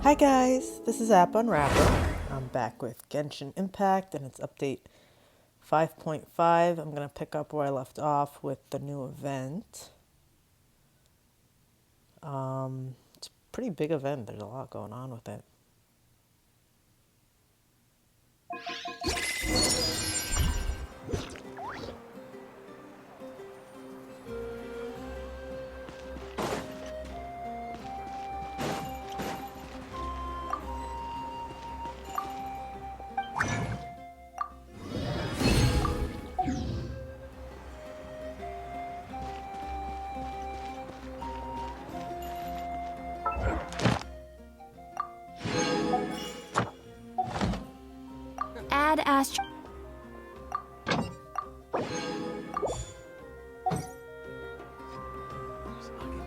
Hi guys, this is App Unwrapper. I'm back with Genshin Impact and it's update 5.5. I'm going to pick up where I left off with the new event. It's a pretty big event. There's a lot going on with it.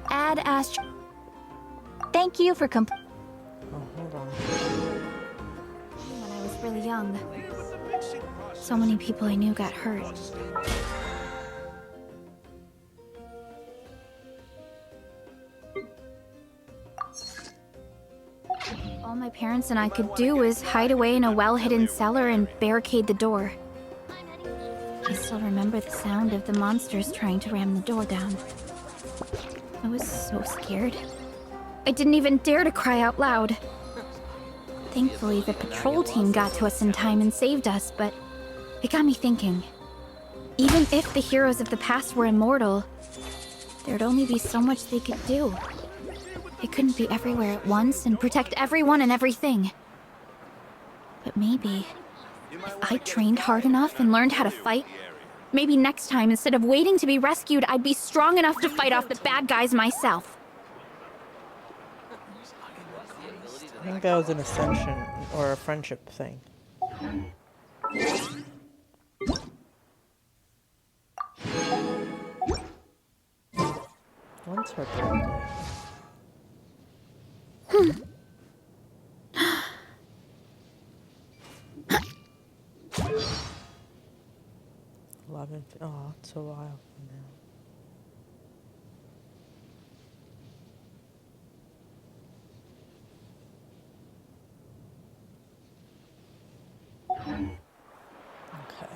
Add Astro. Thank you for Oh, hold on. When I was really young, so many people I knew got hurt. All my parents and I could do was hide away in a well-hidden cellar and barricade the door. I still remember the sound of the monsters trying to ram the door down. I was so scared. I didn't even dare to cry out loud. Thankfully, the patrol team got to us in time and saved us, but it got me thinking. Even if the heroes of the past were immortal, there'd only be so much they could do. They couldn't be everywhere at once and protect everyone and everything. But maybe, if I trained hard enough and learned how to fight, maybe next time, instead of waiting to be rescued, I'd be strong enough to fight off the bad guys myself. I think that was an ascension or a friendship thing. When's her birthday? 11. Oh, it's a while from now. Okay.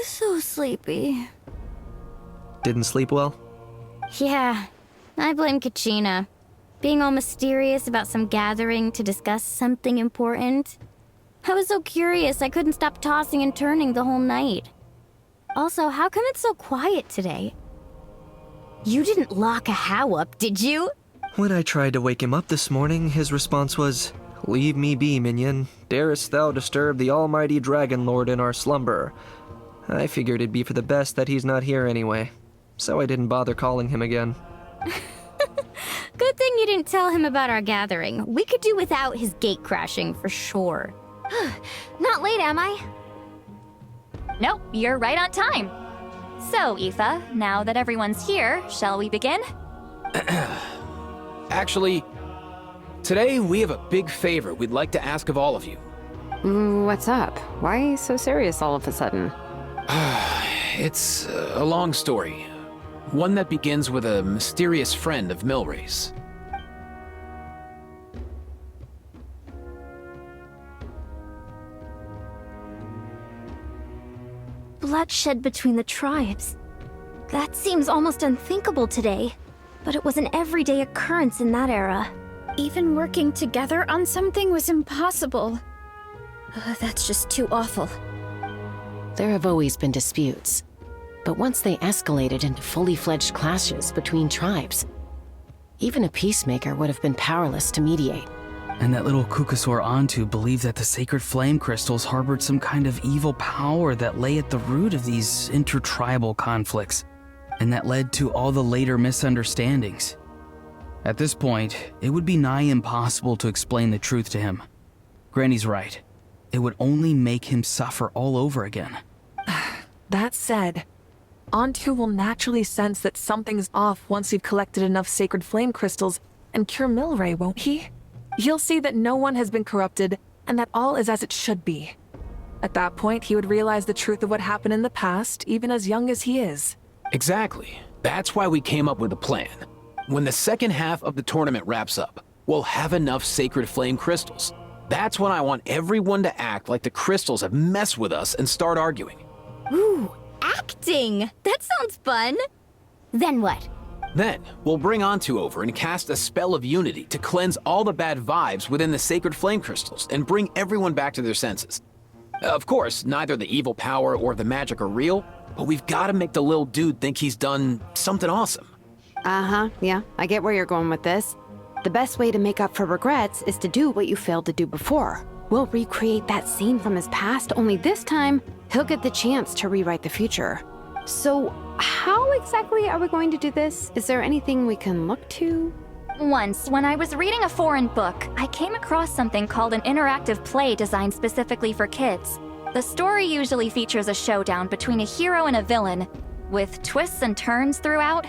So sleepy. Didn't sleep well? Yeah, I blame Kachina. Being all mysterious about some gathering to discuss something important. I was so curious I couldn't stop tossing and turning the whole night. Also, how come it's so quiet today? You didn't lock a How up, did you? When I tried to wake him up this morning, his response was, "Leave me be, minion. Darest thou disturb the almighty Dragon Lord in our slumber?" I figured it'd be for the best that he's not here anyway, so I didn't bother calling him again. Good thing you didn't tell him about our gathering. We could do without his gate crashing for sure. Not late, am I? Nope, you're right on time. So, Aoife, now that everyone's here, shall we begin? Actually, today we have a big favor we'd like to ask of all of you. What's up? Why so serious all of a sudden? It's a long story. One that begins with a mysterious friend of Milray's. Bloodshed between the tribes. That seems almost unthinkable today, but it was an everyday occurrence in that era. Even working together on something was impossible. That's just too awful. There have always been disputes, but once they escalated into fully fledged clashes between tribes, even a peacemaker would have been powerless to mediate. And that little Kukasaur Antu believed that the sacred flame crystals harbored some kind of evil power that lay at the root of these intertribal conflicts, and that led to all the later misunderstandings. At this point, it would be nigh impossible to explain the truth to him. Granny's right. It would only make him suffer all over again. That said, Antu will naturally sense that something's off once we've collected enough sacred flame crystals and cure Milray, won't he? He'll see that no one has been corrupted and that all is as it should be. At that point, he would realize the truth of what happened in the past, even as young as he is. Exactly. That's why we came up with a plan. When the second half of the tournament wraps up, we'll have enough sacred flame crystals. That's when I want everyone to act like the crystals have messed with us and start arguing. Ooh, acting! That sounds fun! Then what? Then, we'll bring Antu over and cast a spell of unity to cleanse all the bad vibes within the sacred flame crystals and bring everyone back to their senses. Of course, neither the evil power or the magic are real, but we've got to make the little dude think he's done something awesome. Yeah, I get where you're going with this. The best way to make up for regrets is to do what you failed to do before. We'll recreate that scene from his past, only this time, he'll get the chance to rewrite the future. So, how exactly are we going to do this? Is there anything we can look to? Once, when I was reading a foreign book, I came across something called an interactive play designed specifically for kids. The story usually features a showdown between a hero and a villain, with twists and turns throughout.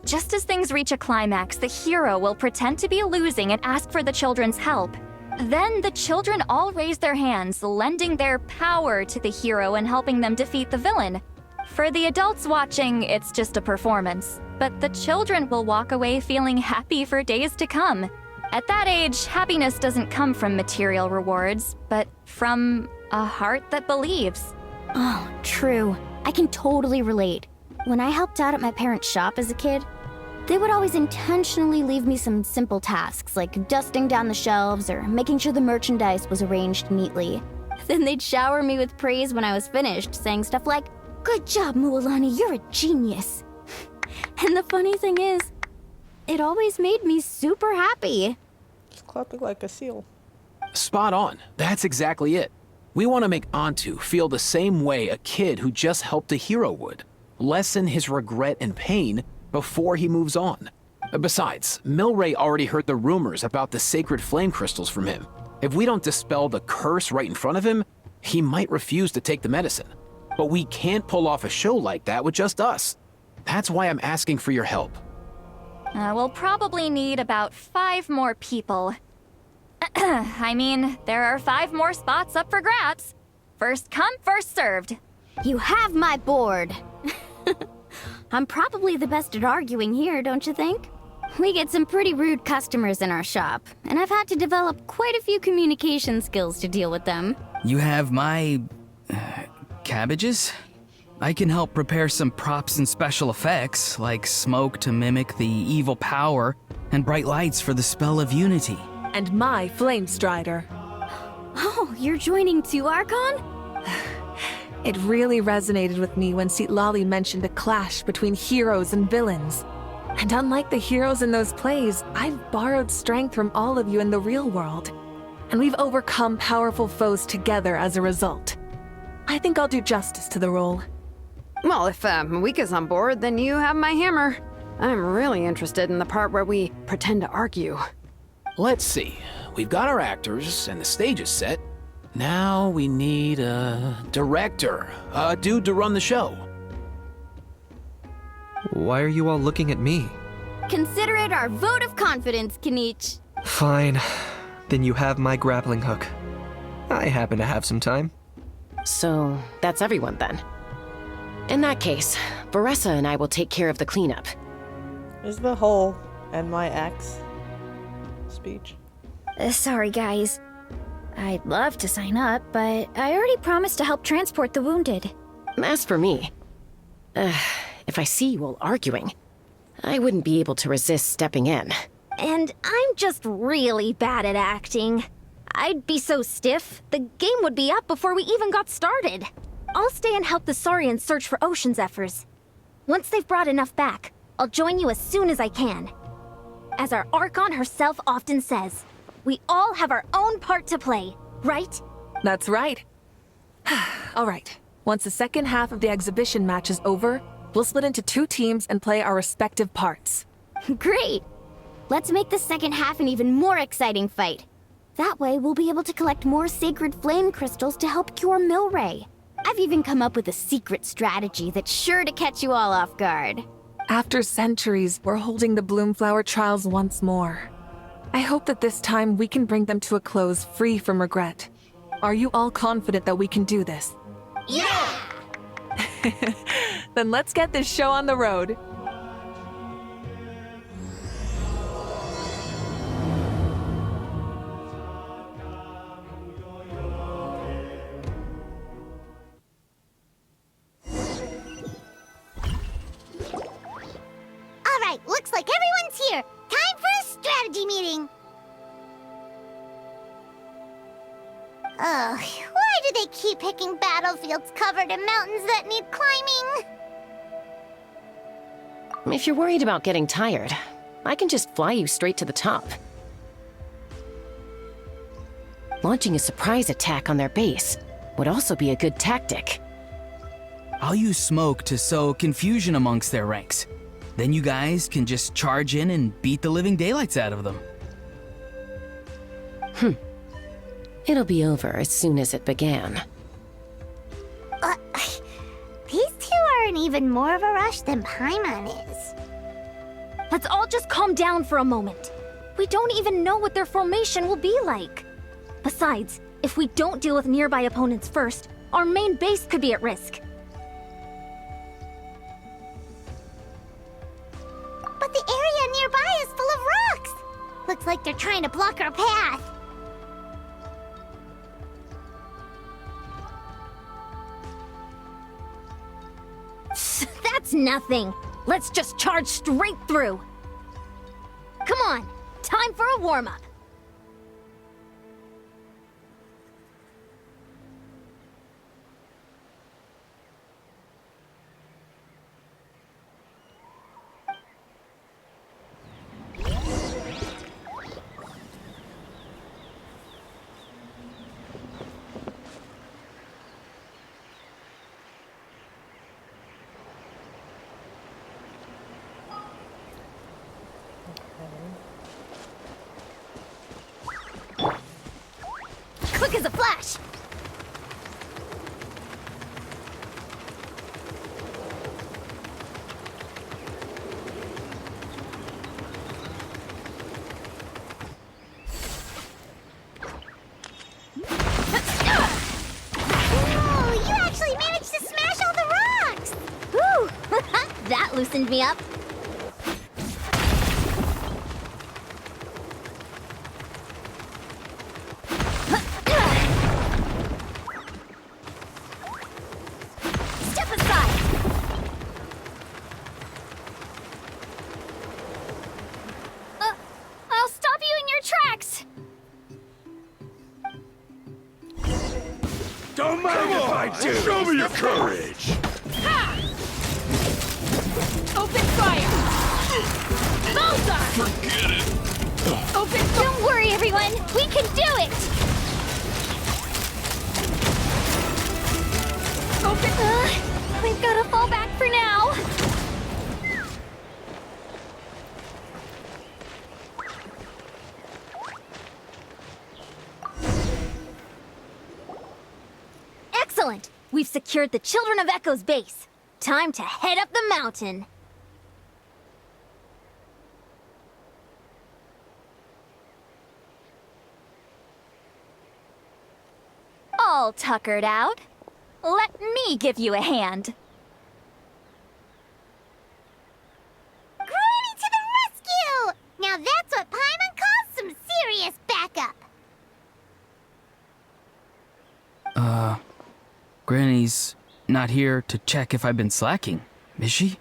Just as things reach a climax, the hero will pretend to be losing and ask for the children's help. Then the children all raise their hands, lending their power to the hero and helping them defeat the villain. For the adults watching, it's just a performance, but the children will walk away feeling happy for days to come. At that age, happiness doesn't come from material rewards, but from a heart that believes. Oh, true. I can totally relate. When I helped out at my parents' shop as a kid, they would always intentionally leave me some simple tasks, like dusting down the shelves or making sure the merchandise was arranged neatly. Then they'd shower me with praise when I was finished, saying stuff like, "Good job, Mualani, you're a genius." And the funny thing is, it always made me super happy. Just clapping like a seal. Spot on. That's exactly it. We want to make Antu feel the same way a kid who just helped a hero would. Lessen his regret and pain before he moves on. Besides, Milray already heard the rumors about the sacred flame crystals from him. If we don't dispel the curse right in front of him, he might refuse to take the medicine. But we can't pull off a show like that with just us. That's why I'm asking for your help. We'll probably need about 5 more people. I mean, there are 5 more spots up for grabs. First come, first served. You have my board. I'm probably the best at arguing here, don't you think? We get some pretty rude customers in our shop, and I've had to develop quite a few communication skills to deal with them. You have my... cabbages? I can help prepare some props and special effects, like smoke to mimic the evil power, and bright lights for the spell of unity. And my flame strider. Oh, you're joining too, Archon? It really resonated with me when Citlali mentioned a clash between heroes and villains. And unlike the heroes in those plays, I've borrowed strength from all of you in the real world. And we've overcome powerful foes together as a result. I think I'll do justice to the role. Well, if Mawika's on board, then you have my hammer. I'm really interested in the part where we pretend to argue. Let's see. We've got our actors and the stage is set. Now we need a director, a dude to run the show. Why are you all looking at me? Consider it our vote of confidence, Kanich. Fine. Then you have my grappling hook. I happen to have some time. So, that's everyone then. In that case, Baressa and I will take care of the cleanup. Is the whole "and my ex" speech? Sorry, guys. I'd love to sign up, but I already promised to help transport the wounded. As for me, if I see you all arguing, I wouldn't be able to resist stepping in. And I'm just really bad at acting. I'd be so stiff, the game would be up before we even got started. I'll stay and help the Saurians search for Ocean Zephyrs. Once they've brought enough back, I'll join you as soon as I can. As our Archon herself often says, we all have our own part to play, right? That's right. All right. Once the second half of the exhibition match is over, we'll split into 2 teams and play our respective parts. Great! Let's make the second half an even more exciting fight. That way, we'll be able to collect more sacred flame crystals to help cure Milray. I've even come up with a secret strategy that's sure to catch you all off guard. After centuries, we're holding the Bloomflower trials once more. I hope that this time we can bring them to a close free from regret. Are you all confident that we can do this? Yeah! Then let's get this show on the road. Alright, looks like everyone's here. Time for a strategy meeting. Ugh, why do they keep picking battlefields covered in mountains that need climbing? If you're worried about getting tired, I can just fly you straight to the top. Launching a surprise attack on their base would also be a good tactic. I'll use smoke to sow confusion amongst their ranks. Then you guys can just charge in and beat the living daylights out of them. It'll be over as soon as it began. These two are in even more of a rush than Paimon is. Let's all just calm down for a moment. We don't even know what their formation will be like. Besides, if we don't deal with nearby opponents first, our main base could be at risk. But the area nearby is full of rocks. Looks like they're trying to block our path. That's nothing. Let's just charge straight through. Come on, time for a warm-up. Quick as a flash! Whoa, you actually managed to smash all the rocks! Whew! That loosened me up. Step aside! I'll stop you in your tracks! Don't mind if I do. Show me your courage. Open fire! Bullseye! Forget it. Open Don't worry, everyone! We can do it! We've got to fall back for now. Excellent! We've secured the Children of Echo's base. Time to head up the mountain. All tuckered out. Let me give you a hand. Granny's not here to check if I've been slacking, is she?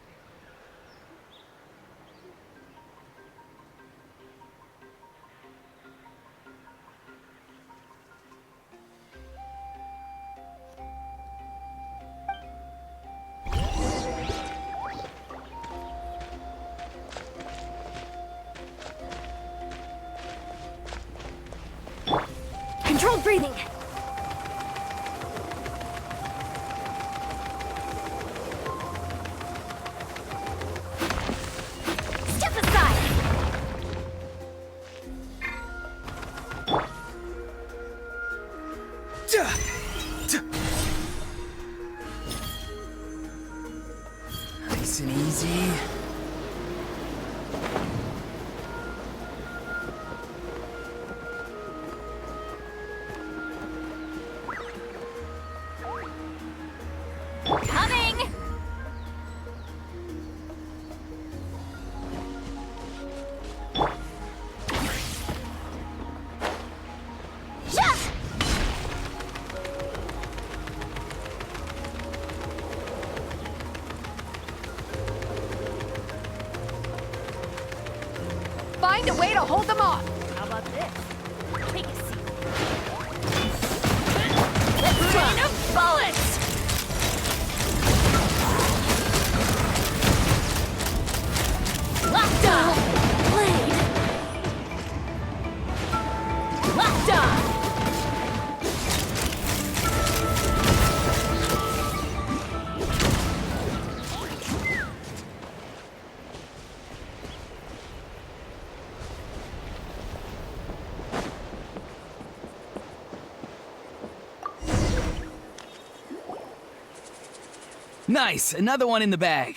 Controlled breathing. Step aside. Nice and easy. Coming! Find a way to hold them off. How about this? Take a seat. Rain of bullets! Locked on! Blade! Locked on! Nice, another one in the bag.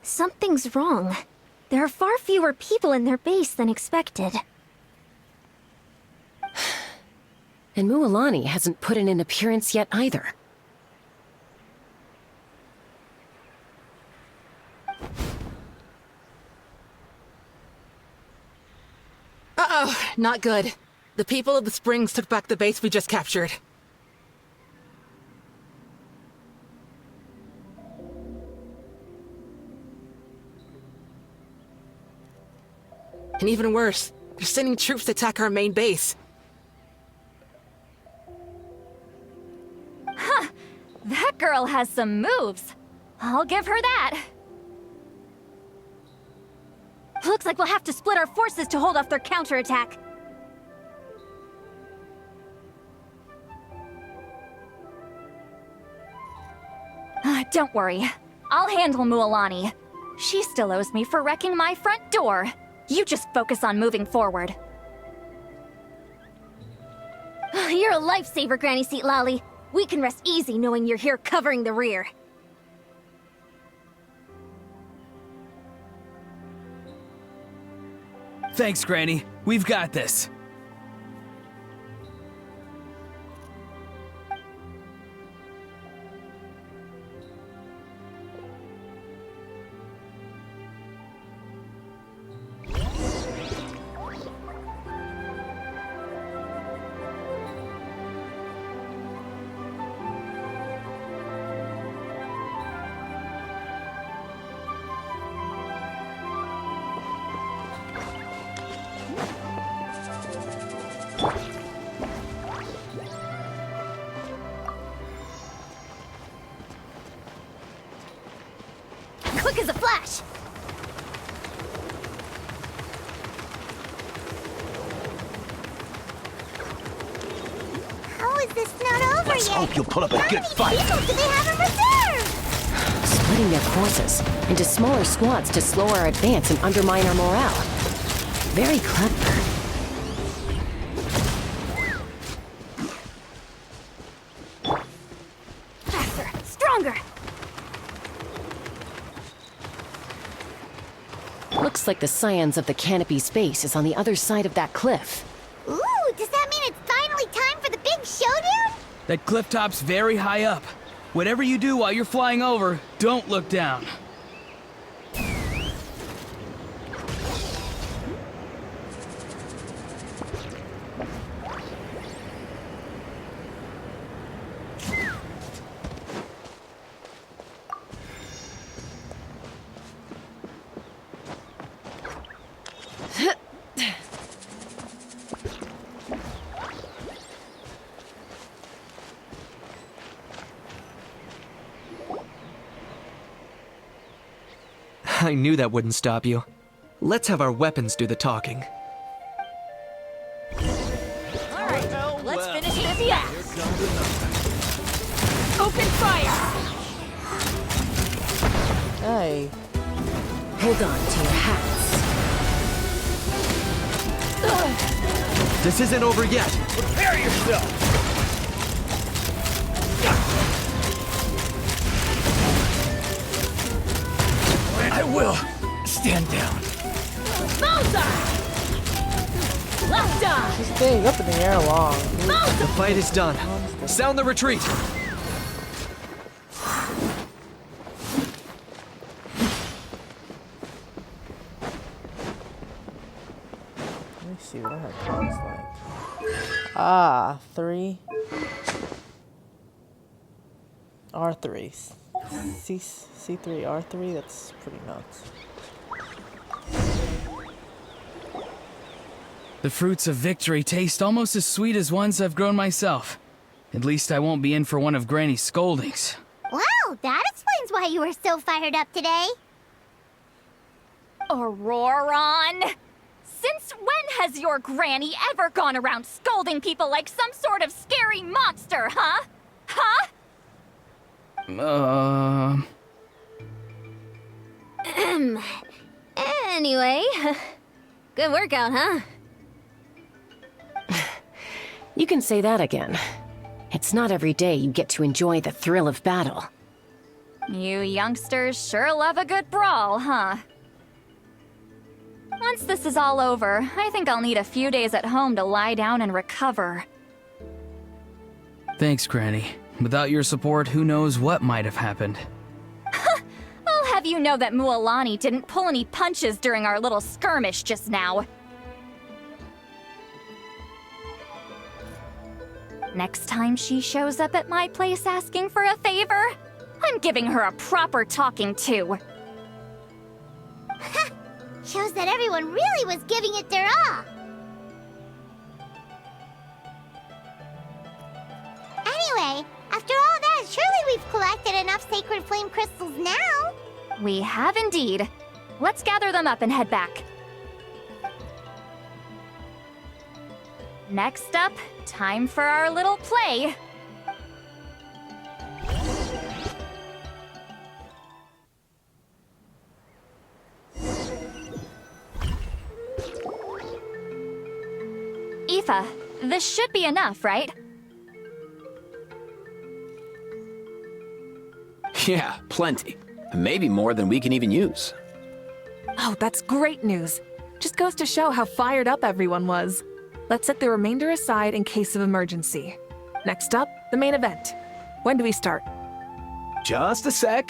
Something's wrong. There are far fewer people in their base than expected. And Mualani hasn't put in an appearance yet either. Uh-oh, not good. The people of the Springs took back the base we just captured. And even worse, they're sending troops to attack our main base. That girl has some moves. I'll give her that. Looks like we'll have to split our forces to hold off their counterattack. Don't worry. I'll handle Mualani. She still owes me for wrecking my front door. You just focus on moving forward. You're a lifesaver, Granny Seat Lolly. We can rest easy knowing you're here covering the rear. Thanks, Granny. We've got this. Quick as a flash! How is this not over Let's yet? hope you'll put up a good fight. How many people do they have in reserve? Splitting their forces into smaller squads to slow our advance and undermine our morale. Very clever. Faster, stronger! Looks like the scions of the Canopy's base is on the other side of that cliff. Ooh, does that mean it's finally time for the big showdown? That cliff top's very high up. Whatever you do while you're flying over, don't look down. I knew that wouldn't stop you. Let's have our weapons do the talking. Let's finish this yet. Open fire! Hey. Hold on to your hats. This isn't over yet. Prepare yourself! I will. Stand down. She's staying up in the air long. The fight is done. Sound the retreat. Let me see what her card's like. Ah, 3. R3. C3, R3, that's pretty nuts. The fruits of victory taste almost as sweet as ones I've grown myself. At least I won't be in for one of Granny's scoldings. Wow, that explains why you were so fired up today. Auroron! Since when has your granny ever gone around scolding people like some sort of scary monster, huh? Huh? Anyway, good workout, huh? You can say that again. It's not every day you get to enjoy the thrill of battle. You youngsters sure love a good brawl, huh? Once this is all over, I think I'll need a few days at home to lie down and recover. Thanks, Granny. Without your support, who knows what might have happened. I'll have you know that Mualani didn't pull any punches during our little skirmish just now. Next time she shows up at my place asking for a favor, I'm giving her a proper talking to. Shows that everyone really was giving it their all. Anyway, after all that, surely we've collected enough sacred flame crystals now. We have indeed. Let's gather them up and head back. Next up, time for our little play. Aoife, this should be enough, right? Yeah, plenty. Maybe more than we can even use. Oh, that's great news. Just goes to show how fired up everyone was. Let's set the remainder aside in case of emergency. Next up, the main event. When do we start? Just a sec.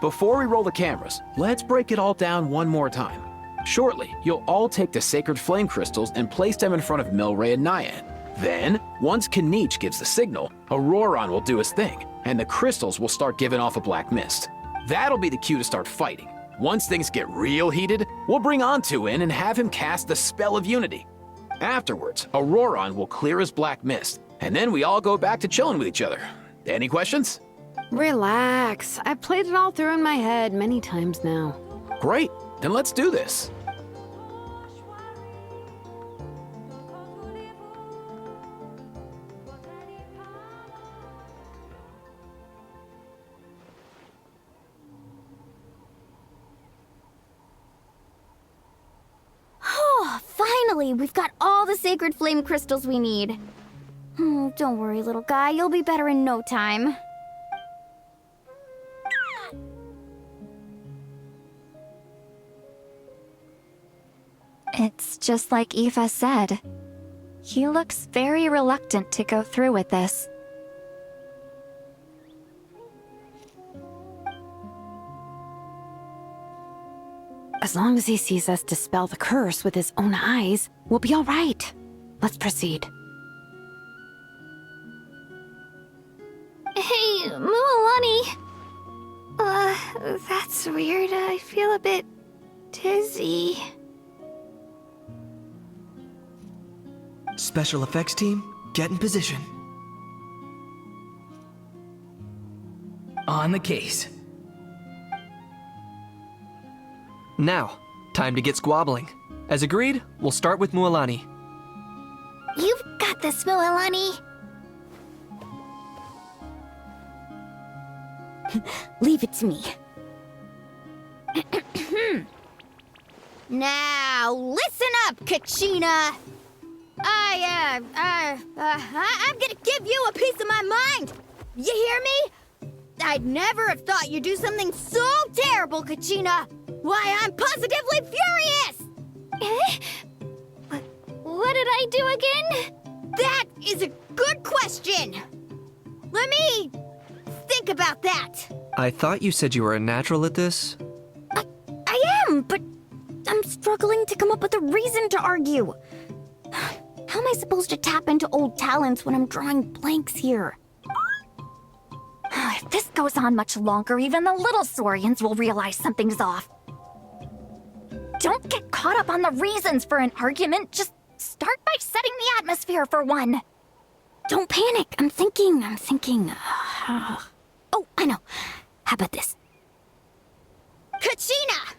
Before we roll the cameras, let's break it all down one more time. Shortly, you'll all take the sacred flame crystals and place them in front of Milray and Nyan. Then, once Kanich gives the signal, Auroron will do his thing, and the crystals will start giving off a black mist. That'll be the cue to start fighting. Once things get real heated, we'll bring Antu in and have him cast the spell of unity. Afterwards, Auroron will clear his black mist, and then we all go back to chilling with each other. Any questions? Relax. I've played it all through in my head many times now. Great, then let's do this. Oh, finally, we've got all the sacred flame crystals we need. Don't worry, little guy, you'll be better in no time. It's just like Aoife said. He looks very reluctant to go through with this. As long as he sees us dispel the curse with his own eyes, we'll be all right. Let's proceed. Hey, Mualani. That's weird. I feel a bit dizzy. Special effects team, get in position. On the case. Now, time to get squabbling. As agreed, we'll start with Mualani. You've got this, Mualani. Leave it to me. Now, listen up, Kachina. I'm gonna give you a piece of my mind. You hear me? I'd never have thought you'd do something so terrible, Kachina. Why, I'm positively furious! What did I do again? That is a good question. Let me think about that. I thought you said you were a natural at this. I am, but I'm struggling to come up with a reason to argue. How am I supposed to tap into old talents when I'm drawing blanks here? If this goes on much longer, even the little Saurians will realize something's off. Don't get caught up on the reasons for an argument. Just start by setting the atmosphere for one. Don't panic. I'm thinking. Oh, I know. How about this? Kachina!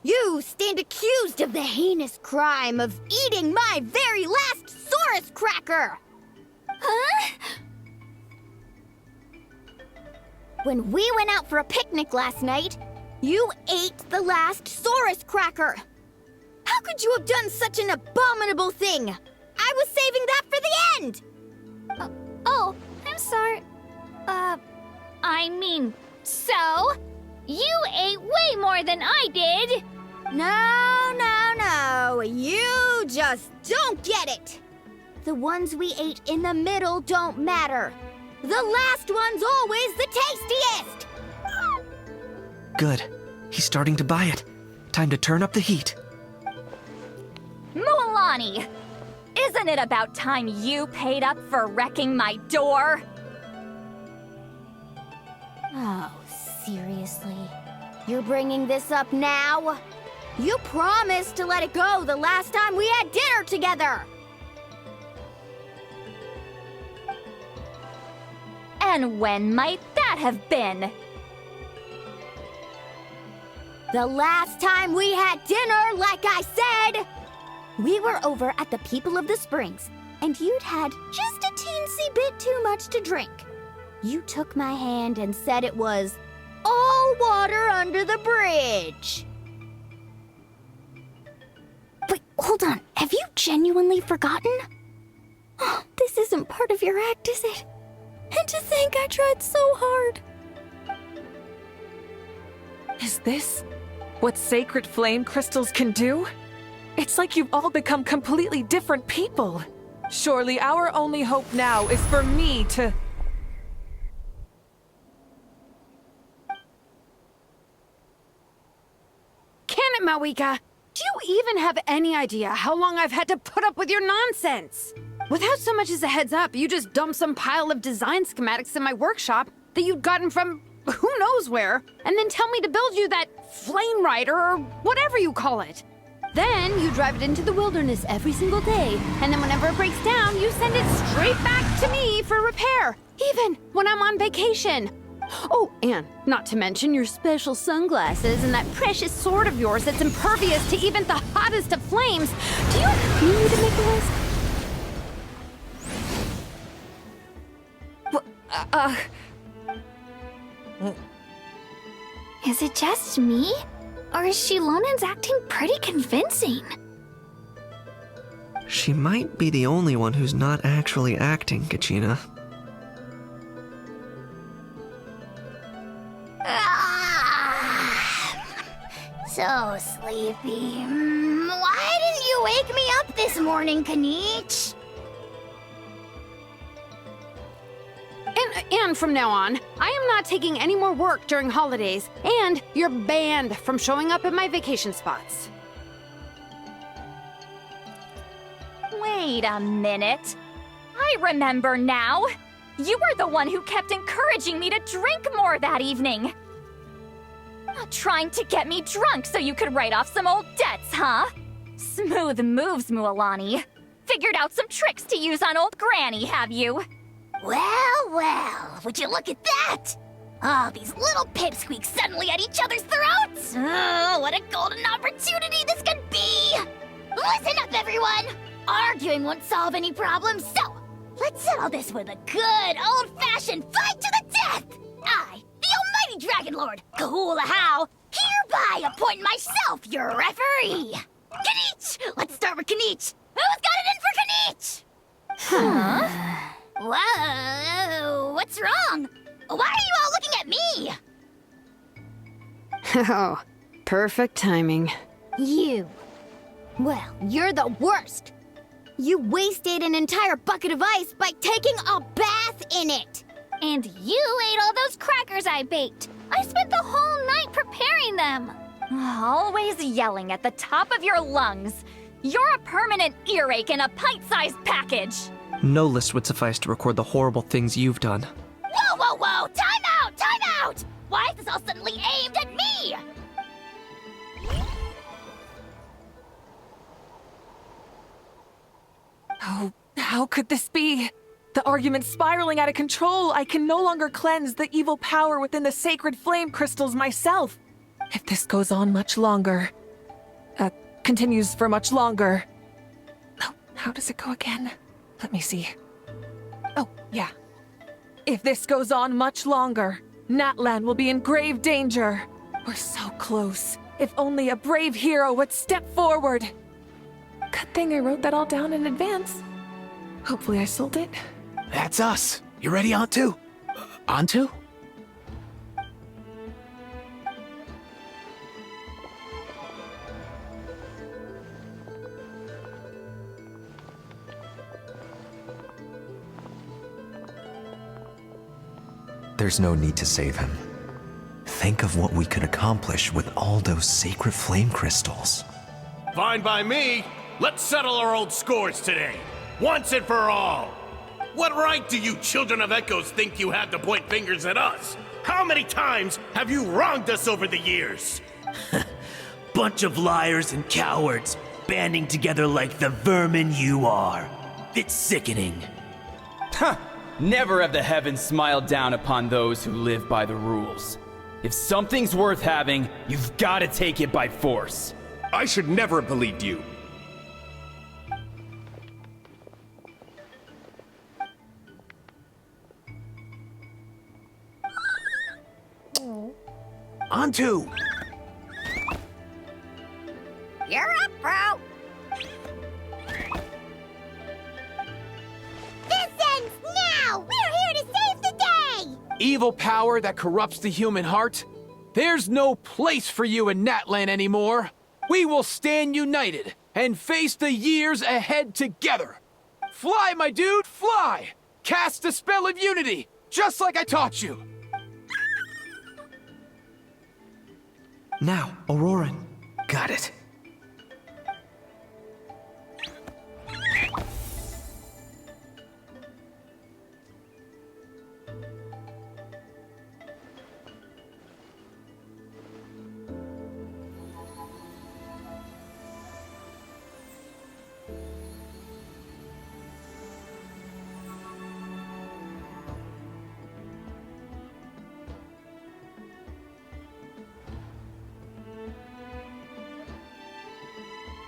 You stand accused of the heinous crime of eating my very last Saurus cracker! Huh? When we went out for a picnic last night, you ate the last Saurus cracker! How could you have done such an abominable thing? I was saving that for the end! Oh, I'm sorry. I mean, so? You ate way more than I did! No. You just don't get it! The ones we ate in the middle don't matter. The last one's always the tastiest! Good. He's starting to buy it. Time to turn up the heat. Mualani! Isn't it about time you paid up for wrecking my door? Oh, seriously? You're bringing this up now? You promised to let it go the last time we had dinner together! And when might that have been? The last time we had dinner, like I said! We were over at the People of the Springs, and you'd had just a teensy bit too much to drink. You took my hand and said it was all water under the bridge. Wait, hold on. Have you genuinely forgotten? Oh, this isn't part of your act, is it? And to think I tried so hard. Is this what sacred flame crystals can do? It's like you've all become completely different people. Surely our only hope now is for me to... Can it, Mawika? Do you even have any idea how long I've had to put up with your nonsense? Without so much as a heads up, you just dumped some pile of design schematics in my workshop that you'd gotten from who knows where, and then tell me to build you that flame rider or whatever you call it. Then you drive it into the wilderness every single day, and then whenever it breaks down, you send it straight back to me for repair, even when I'm on vacation. Oh, and not to mention your special sunglasses and that precious sword of yours that's impervious to even the hottest of flames. Do you need to make a list? Is it just me? Or is Shilonen's acting pretty convincing? She might be the only one who's not actually acting, Kachina. So sleepy. Why didn't you wake me up this morning, Kanich? And from now on, I am not taking any more work during holidays, and you're banned from showing up at my vacation spots. Wait a minute. I remember now. You were the one who kept encouraging me to drink more that evening. Trying to get me drunk so you could write off some old debts, huh? Smooth moves, Mualani. Figured out some tricks to use on old Granny, have you? Well, would you look at that? Oh, these little pipsqueaks suddenly at each other's throats! Oh, what a golden opportunity this could be! Listen up, everyone! Arguing won't solve any problems, so let's settle this with a good old-fashioned fight to the death! I, the almighty Dragon Lord, Kahula, hereby appoint myself your referee! Kanich! Let's start with Kanich! Who's got it in for Kanich? Huh? Whoa, what's wrong? Why are you all looking at me? Oh, perfect timing. You. Well, you're the worst. You wasted an entire bucket of ice by taking a bath in it. And you ate all those crackers I baked. I spent the whole night preparing them. Always yelling at the top of your lungs. You're a permanent earache in a pint-sized package. No list would suffice to record the horrible things you've done. Whoa, whoa, whoa! Time out! Time out! Why is this all suddenly aimed at me? Oh, how could this be? The argument's spiraling out of control. I can no longer cleanse the evil power within the sacred flame crystals myself. If this goes on much longer, continues for much longer. Oh, how does it go again? Let me see. Oh, yeah. If this goes on much longer, Natlan will be in grave danger. We're so close. If only a brave hero would step forward. Good thing I wrote that all down in advance. Hopefully I sold it. That's us. You ready, Antu? Antu? There's no need to save him. Think of what we could accomplish with all those sacred flame crystals. Fine by me. Let's settle our old scores today. Once and for all. What right do you children of Echoes think you have to point fingers at us? How many times have you wronged us over the years? Bunch of liars and cowards, banding together like the vermin you are. It's sickening. Huh! Never have the heavens smiled down upon those who live by the rules. If something's worth having, you've got to take it by force. I should never have believed you. Antu! You're up, bro. This ends now. We're here to save the day. Evil power that corrupts the human heart? There's no place for you in Natlan anymore. We will stand united and face the years ahead together. Fly, my dude, fly! Cast a spell of unity, just like I taught you. Now, Auroran. Got it.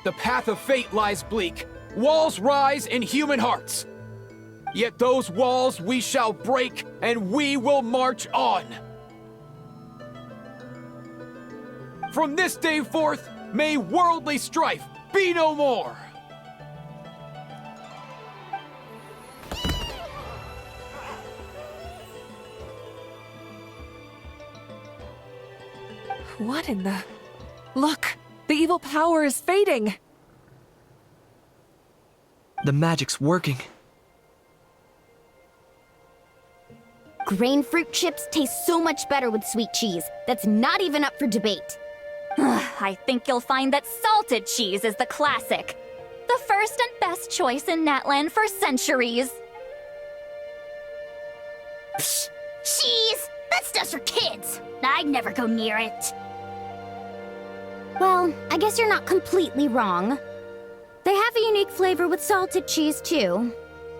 The path of fate lies bleak. Walls rise in human hearts. Yet those walls we shall break, and we will march on. From this day forth, may worldly strife be no more. What in the... Look! The evil power is fading! The magic's working. Grain fruit chips taste so much better with sweet cheese. That's not even up for debate. I think you'll find that salted cheese is the classic. The first and best choice in Natlan for centuries. Psh, cheese! That stuff's for kids. I'd never go near it. Well, I guess you're not completely wrong. They have a unique flavor with salted cheese, too.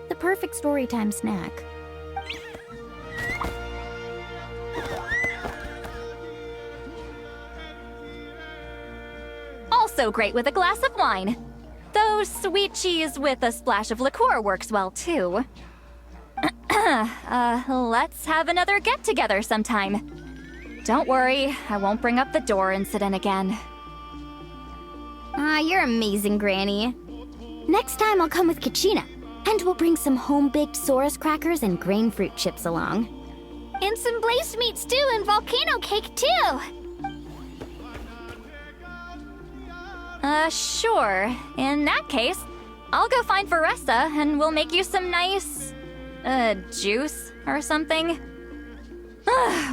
The perfect storytime snack. also great with a glass of wine. Though sweet cheese with a splash of liqueur works well too. Let's have another get-together sometime. Don't worry, I won't bring up the door incident again. Ah, you're amazing, Granny. Next time I'll come with Kachina, and we'll bring some home-baked Saurus crackers and grain fruit chips along. And some blazed meat stew and volcano cake, too! Sure. In that case, I'll go find Varessa and we'll make you some nice, juice or something.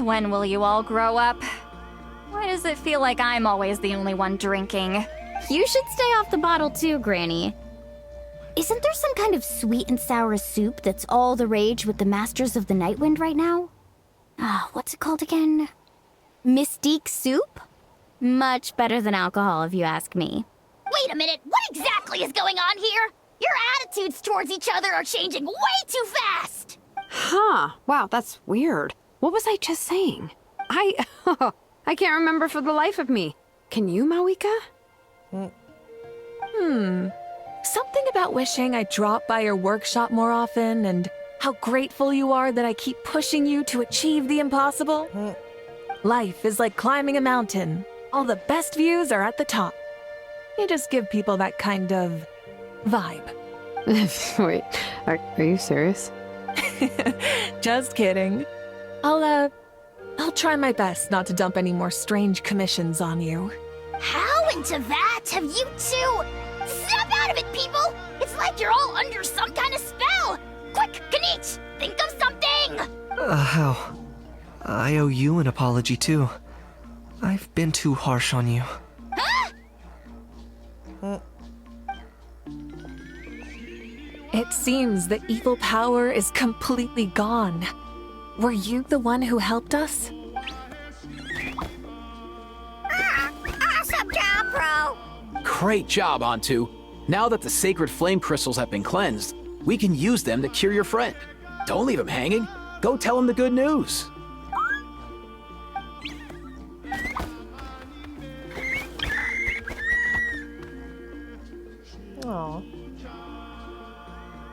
When will you all grow up? Why does it feel like I'm always the only one drinking? You should stay off the bottle too, Granny. Isn't there some kind of sweet and sour soup that's all the rage with the Masters of the Nightwind right now? What's it called again? Mystique soup? Much better than alcohol, if you ask me. Wait a minute, what exactly is going on here? Your attitudes towards each other are changing way too fast! Huh. Wow, that's weird. What was I just saying? I can't remember for the life of me. Can you, Mawika? Something about wishing I dropped by your workshop more often and how grateful you are that I keep pushing you to achieve the impossible. Life is like climbing a mountain. All the best views are at the top. You just give people that kind of vibe. Wait, are you serious? Just kidding. I'll try my best not to dump any more strange commissions on you. How into that have you two? Snap out of it, people! It's like you're all under some kind of spell! Quick, Kanich, think of something! How? I owe you an apology too. I've been too harsh on you. Huh? It seems the evil power is completely gone. Were you the one who helped us? Awesome job, bro! Great job, Antu. Now that the sacred flame crystals have been cleansed, we can use them to cure your friend. Don't leave him hanging. Go tell him the good news. Aw.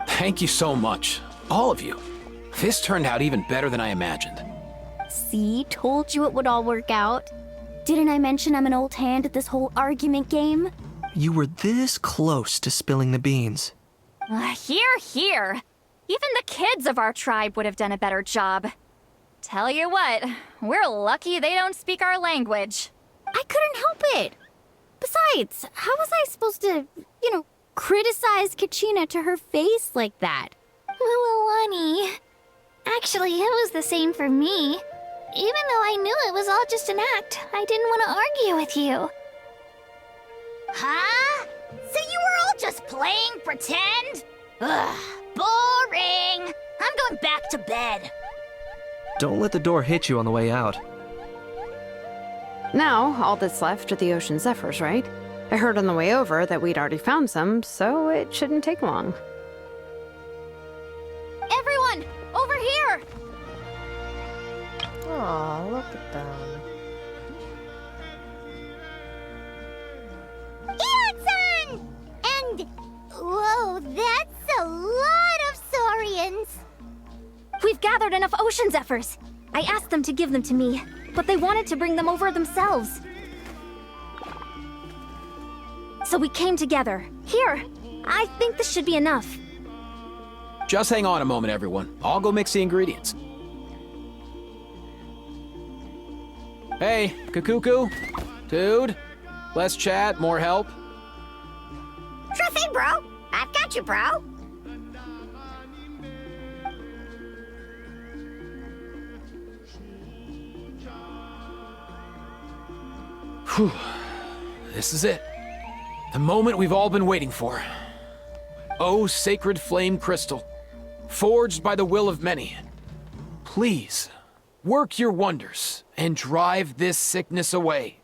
Thank you so much, all of you. This turned out even better than I imagined. See, told you it would all work out. Didn't I mention I'm an old hand at this whole argument game? You were this close to spilling the beans. Hear, hear. Even the kids of our tribe would have done a better job. Tell you what, we're lucky they don't speak our language. I couldn't help it. Besides, how was I supposed to, criticize Kachina to her face like that? Lualani. Actually, it was the same for me. Even though I knew it was all just an act, I didn't want to argue with you. Huh? So you were all just playing pretend? Ugh, boring. I'm going back to bed. Don't let the door hit you on the way out. Now, all that's left are the ocean zephyrs, right? I heard on the way over that we'd already found some, so it shouldn't take long. Everyone, over here! Aw, look at them. Ian-san! And, whoa, that's a lot of saurians. We've gathered enough ocean zephyrs. I asked them to give them to me, but they wanted to bring them over themselves. So we came together. Here, I think this should be enough. Just hang on a moment, everyone. I'll go mix the ingredients. Hey, Kakuku? Dude? Less chat, more help? Sure thing, bro. I've got you, bro. Whew. This is it. The moment we've all been waiting for. Oh, sacred flame crystal, forged by the will of many. Please, work your wonders and drive this sickness away.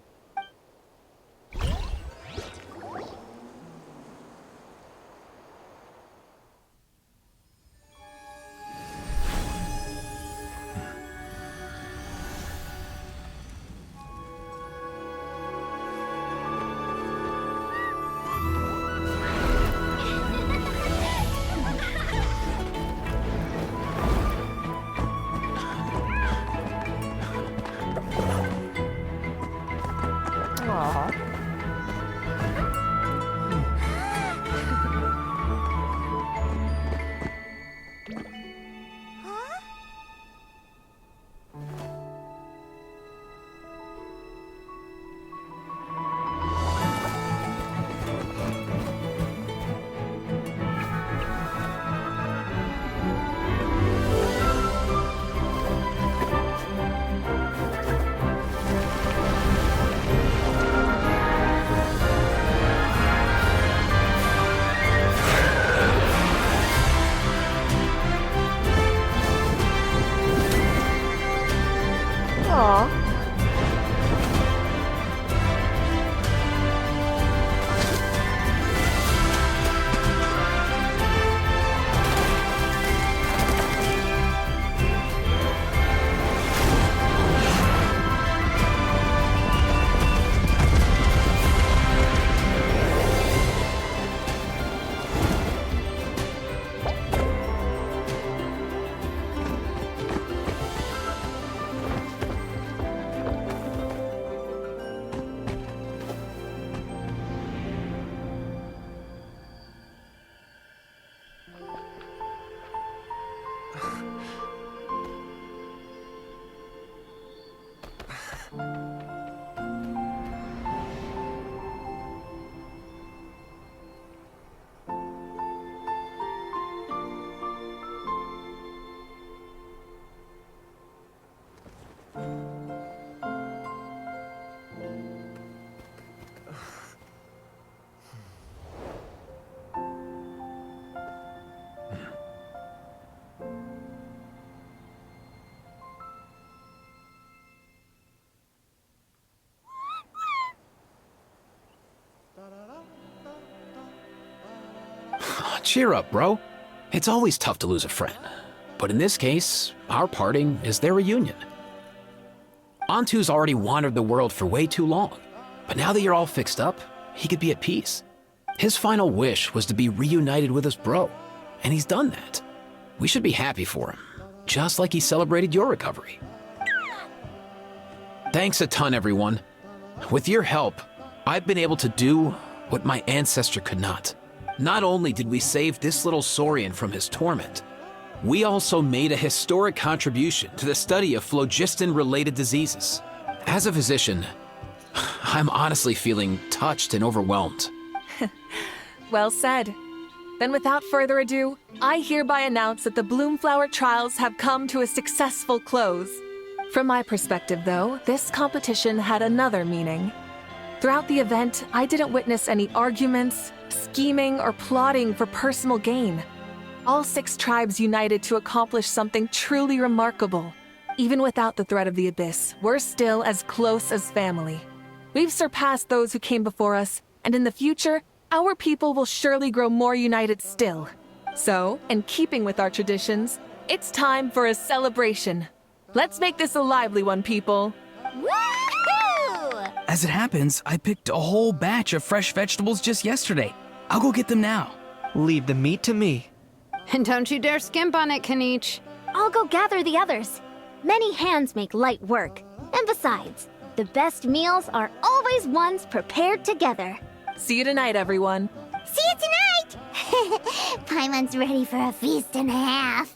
Aw. Cheer up, bro. It's always tough to lose a friend. But in this case, our parting is their reunion. Antu's already wandered the world for way too long. But now that you're all fixed up, he could be at peace. His final wish was to be reunited with his bro. And he's done that. We should be happy for him. Just like he celebrated your recovery. Thanks a ton, everyone. With your help, I've been able to do what my ancestor could not. Not only did we save this little Saurian from his torment, we also made a historic contribution to the study of phlogiston-related diseases. As a physician, I'm honestly feeling touched and overwhelmed. Well said. Then without further ado, I hereby announce that the Bloomflower trials have come to a successful close. From my perspective, though, this competition had another meaning. Throughout the event, I didn't witness any arguments, scheming, or plotting for personal gain. All 6 tribes united to accomplish something truly remarkable. Even without the threat of the Abyss, we're still as close as family. We've surpassed those who came before us, and in the future, our people will surely grow more united still. So, in keeping with our traditions, it's time for a celebration. Let's make this a lively one, people. Woohoo! As it happens, I picked a whole batch of fresh vegetables just yesterday. I'll go get them now. Leave the meat to me. And don't you dare skimp on it, Kanich. I'll go gather the others. Many hands make light work. And besides, the best meals are always ones prepared together. See you tonight, everyone. See you tonight! Paimon's ready for a feast and a half.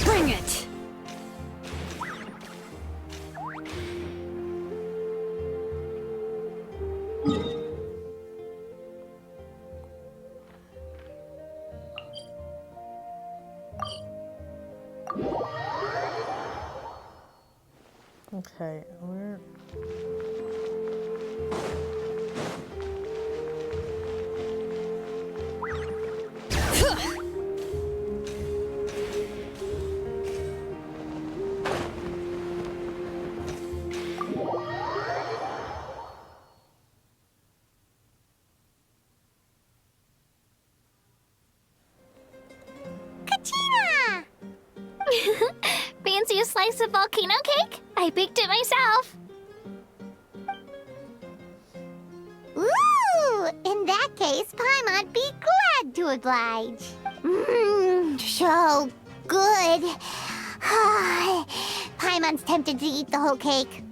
Bring it! Okay, we're... Katina! Fancy a slice of volcano cake? I baked it myself. Ooh, in that case, Paimon'd be glad to oblige. Mmm, so good. Paimon's tempted to eat the whole cake.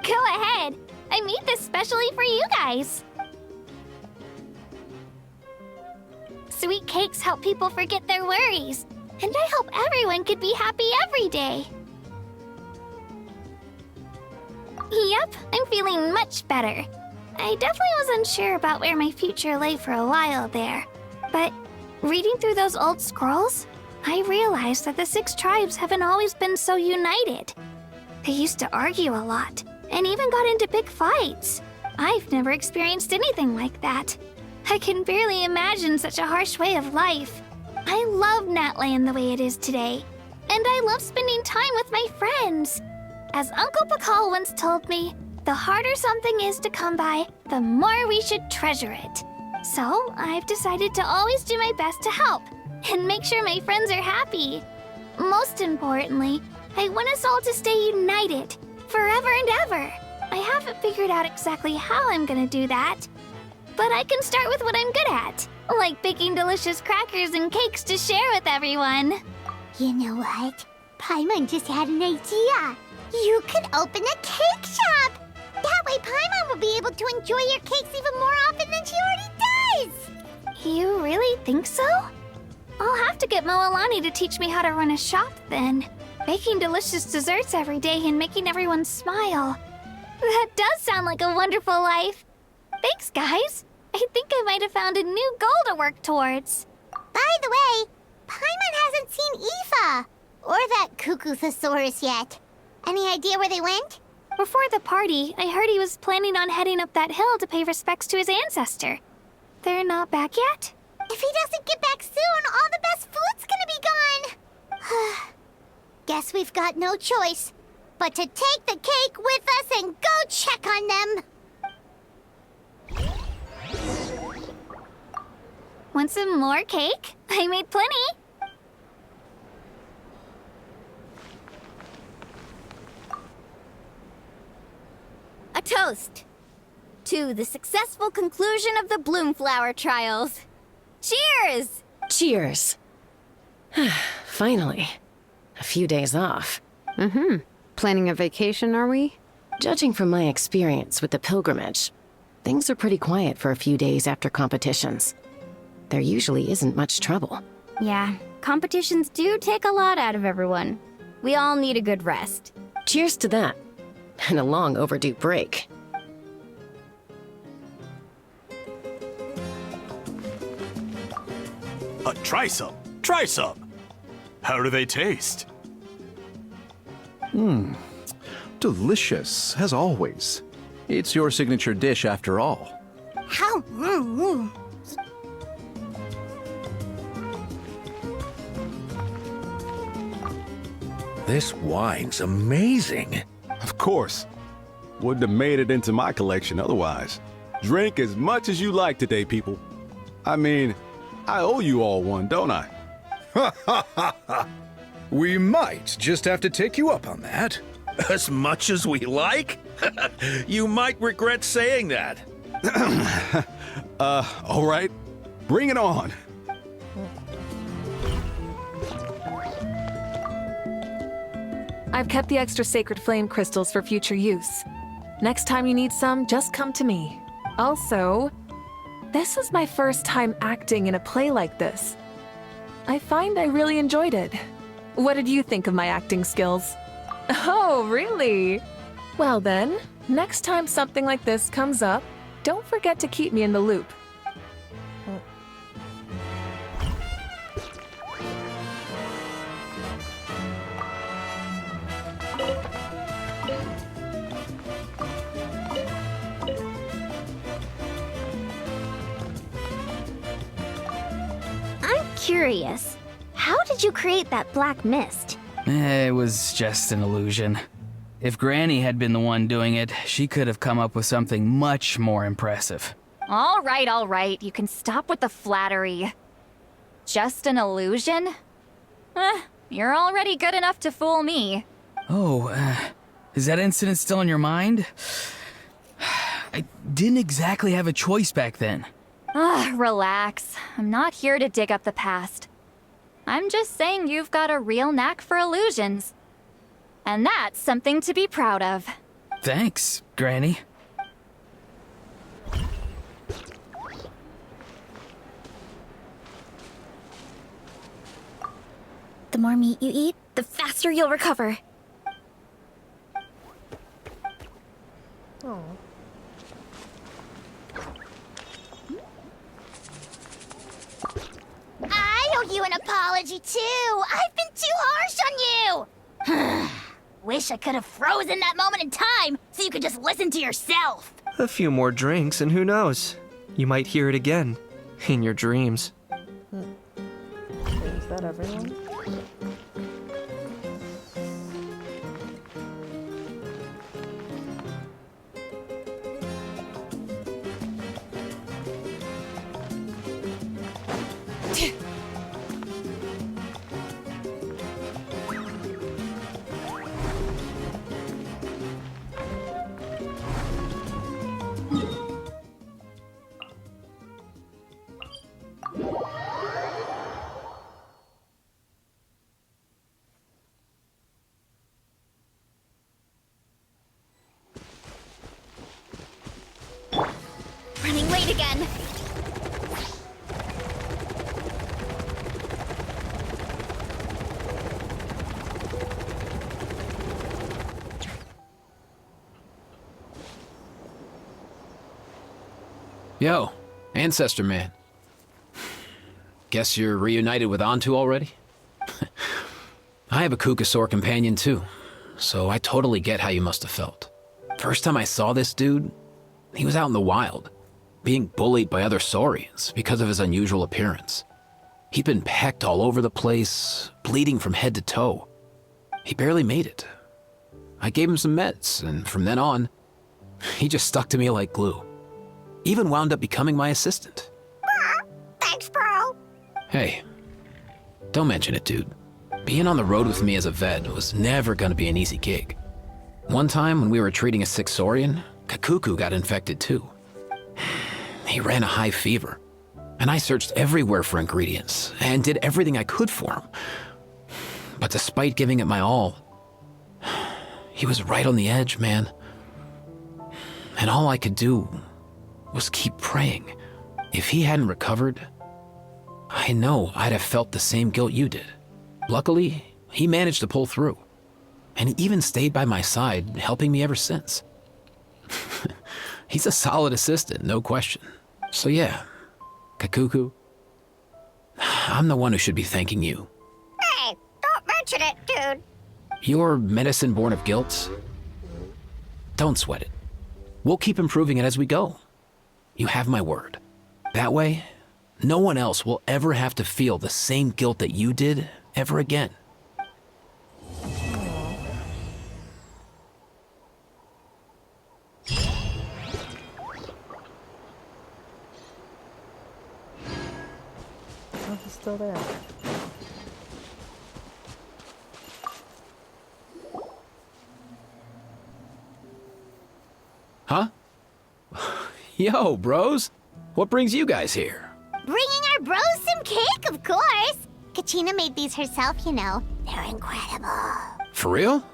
Go ahead. I made this specially for you guys. Sweet cakes help people forget their worries. And I hope everyone could be happy every day. Yep, I'm feeling much better. I definitely was unsure about where my future lay for a while there. But reading through those old scrolls, I realized that the 6 tribes haven't always been so united. They used to argue a lot, and even got into big fights. I've never experienced anything like that. I can barely imagine such a harsh way of life. I love Natland the way it is today, and I love spending time with my friends. As Uncle Pakal once told me, the harder something is to come by, the more we should treasure it. So I've decided to always do my best to help, and make sure my friends are happy. Most importantly, I want us all to stay united, forever and ever. I haven't figured out exactly how I'm gonna do that, but I can start with what I'm good at, like baking delicious crackers and cakes to share with everyone. You know what? Paimon just had an idea. You could open a cake shop. That way Paimon will be able to enjoy your cakes even more often than she already does. You really think so? I'll have to get Moalani to teach me how to run a shop then. Baking delicious desserts every day and making everyone smile. That does sound like a wonderful life. Thanks, guys. I think I might have found a new goal to work towards. By the way, Paimon hasn't seen Aoife or that Cuckoo-thesaurus yet. Any idea where they went? Before the party, I heard he was planning on heading up that hill to pay respects to his ancestor. They're not back yet? If he doesn't get back soon, all the best food's gonna be gone. Guess we've got no choice but to take the cake with us and go check on them. Want some more cake? I made plenty. A toast to the successful conclusion of the Bloomflower trials. Cheers! Cheers. Finally. A few days off. Planning a vacation, are we? Judging from my experience with the pilgrimage, things are pretty quiet for a few days after competitions. There usually isn't much trouble. Yeah, competitions do take a lot out of everyone. We all need a good rest. Cheers to that. And a long overdue break. Try some. Try some. How do they taste? Delicious, as always. It's your signature dish after all. How? This wine's amazing. Of course. Wouldn't have made it into my collection otherwise. Drink as much as you like today, people. I mean, I owe you all one, don't I? Ha ha ha ha! We might just have to take you up on that. As much as we like? You might regret saying that. All right. Bring it on. I've kept the extra sacred flame crystals for future use. Next time you need some, just come to me. Also, this is my first time acting in a play like this. I find I really enjoyed it. What did you think of my acting skills? Oh, really? Well then, next time something like this comes up, don't forget to keep me in the loop. I'm curious. How did you create that black mist? It was just an illusion. If Granny had been the one doing it, she could have come up with something much more impressive. All right. You can stop with the flattery. Just an illusion? You're already good enough to fool me. Oh, is that incident still in your mind? I didn't exactly have a choice back then. Relax. I'm not here to dig up the past. I'm just saying you've got a real knack for illusions. And that's something to be proud of. Thanks, Granny. The more meat you eat, the faster you'll recover. Oh. apology too. I've been too harsh on you. Wish I could have frozen that moment in time so you could just listen to yourself. A few more drinks, and who knows? You might hear it again. In your dreams. Is that everyone? Running late again. Yo, Ancestor Man. Guess you're reunited with Antu already? I have a Kukasaur companion too, so I totally get how you must have felt. First time I saw this dude, he was out in the wild, being bullied by other Saurians because of his unusual appearance. He'd been pecked all over the place, bleeding from head to toe. He barely made it. I gave him some meds, and from then on, he just stuck to me like glue. Even wound up becoming my assistant. Thanks, bro. Hey, don't mention it, dude. Being on the road with me as a vet was never gonna be an easy gig. One time when we were treating a sick Saurian, Kakuku got infected too. He ran a high fever, and I searched everywhere for ingredients and did everything I could for him. But despite giving it my all, he was right on the edge, man. And all I could do was keep praying. If he hadn't recovered, I know I'd have felt the same guilt you did. Luckily, he managed to pull through, and he even stayed by my side, helping me ever since. He's a solid assistant, no question. So yeah, Kakuku, I'm the one who should be thanking you. Hey, don't mention it, dude. Your medicine born of guilt? Don't sweat it. We'll keep improving it as we go. You have my word. That way, no one else will ever have to feel the same guilt that you did ever again. Oh, he's still there. Huh? Yo, bros. What brings you guys here? Bringing our bros some cake, of course. Kachina made these herself, you know. They're incredible. For real?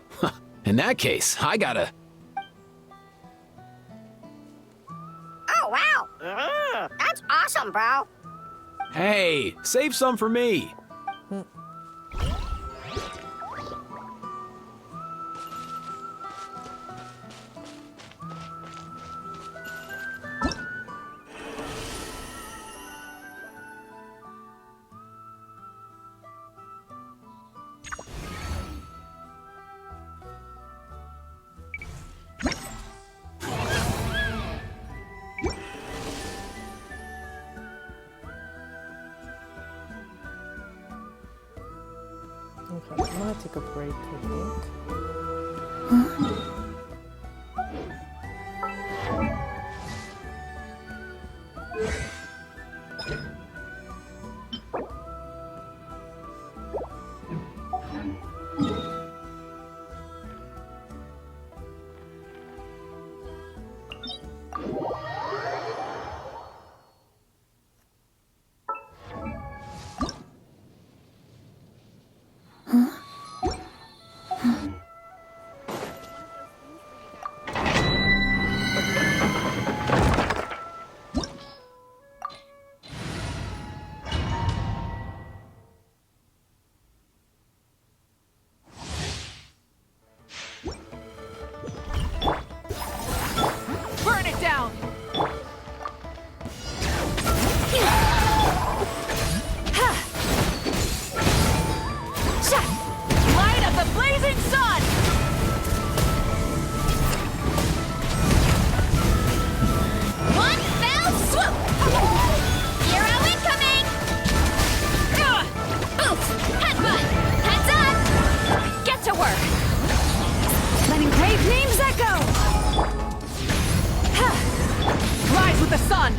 In that case, I gotta... Oh, wow. That's awesome, bro. Hey, save some for me. Okay, I'm gonna take a break, I think. with the sun!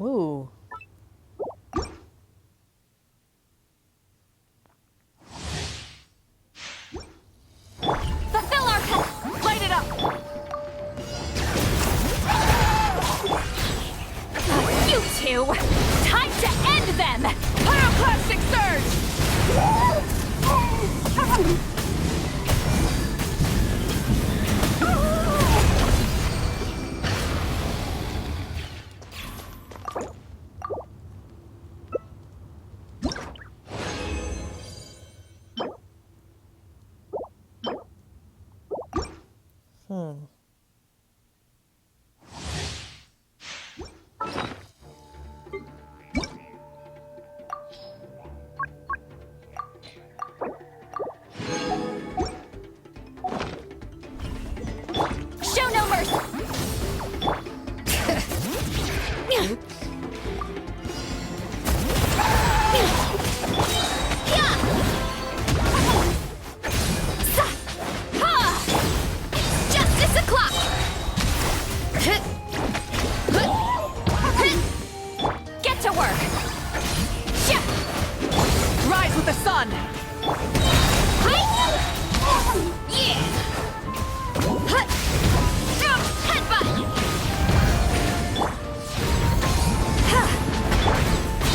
Ooh. Fulfill our pet! Light it up! You two! Time to end them! Pyroclastic surge! Show no mercy! Justice o'clock! Get to work! Rise with the sun! Yeah! Headbutt!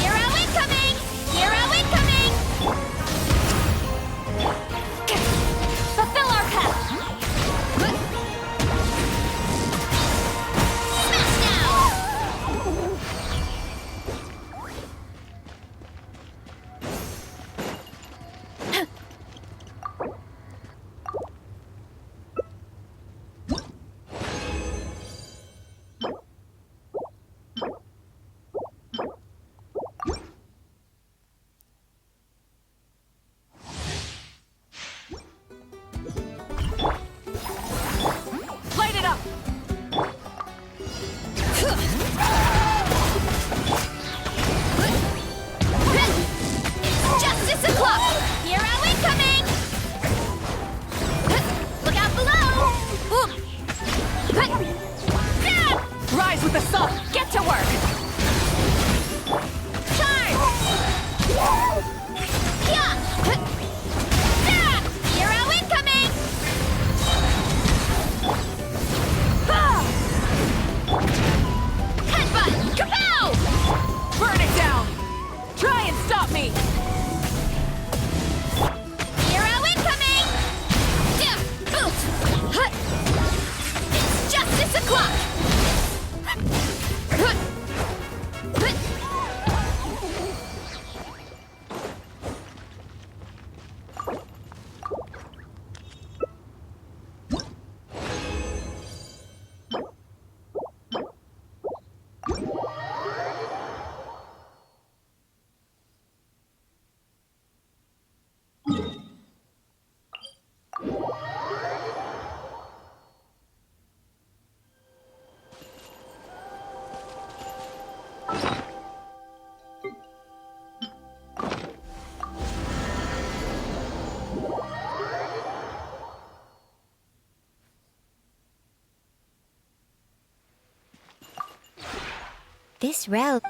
Hero incoming! Hero incoming! Fulfill our path! Smash now! Light it up! Justice o'clock! Hero incoming! Look out below! Rise with the sun! Get to work! Charge! Hero incoming! Headbutt! Kapow! Burn it down! Try and stop me! Hero incoming! Boot! It's justice o'clock! This road.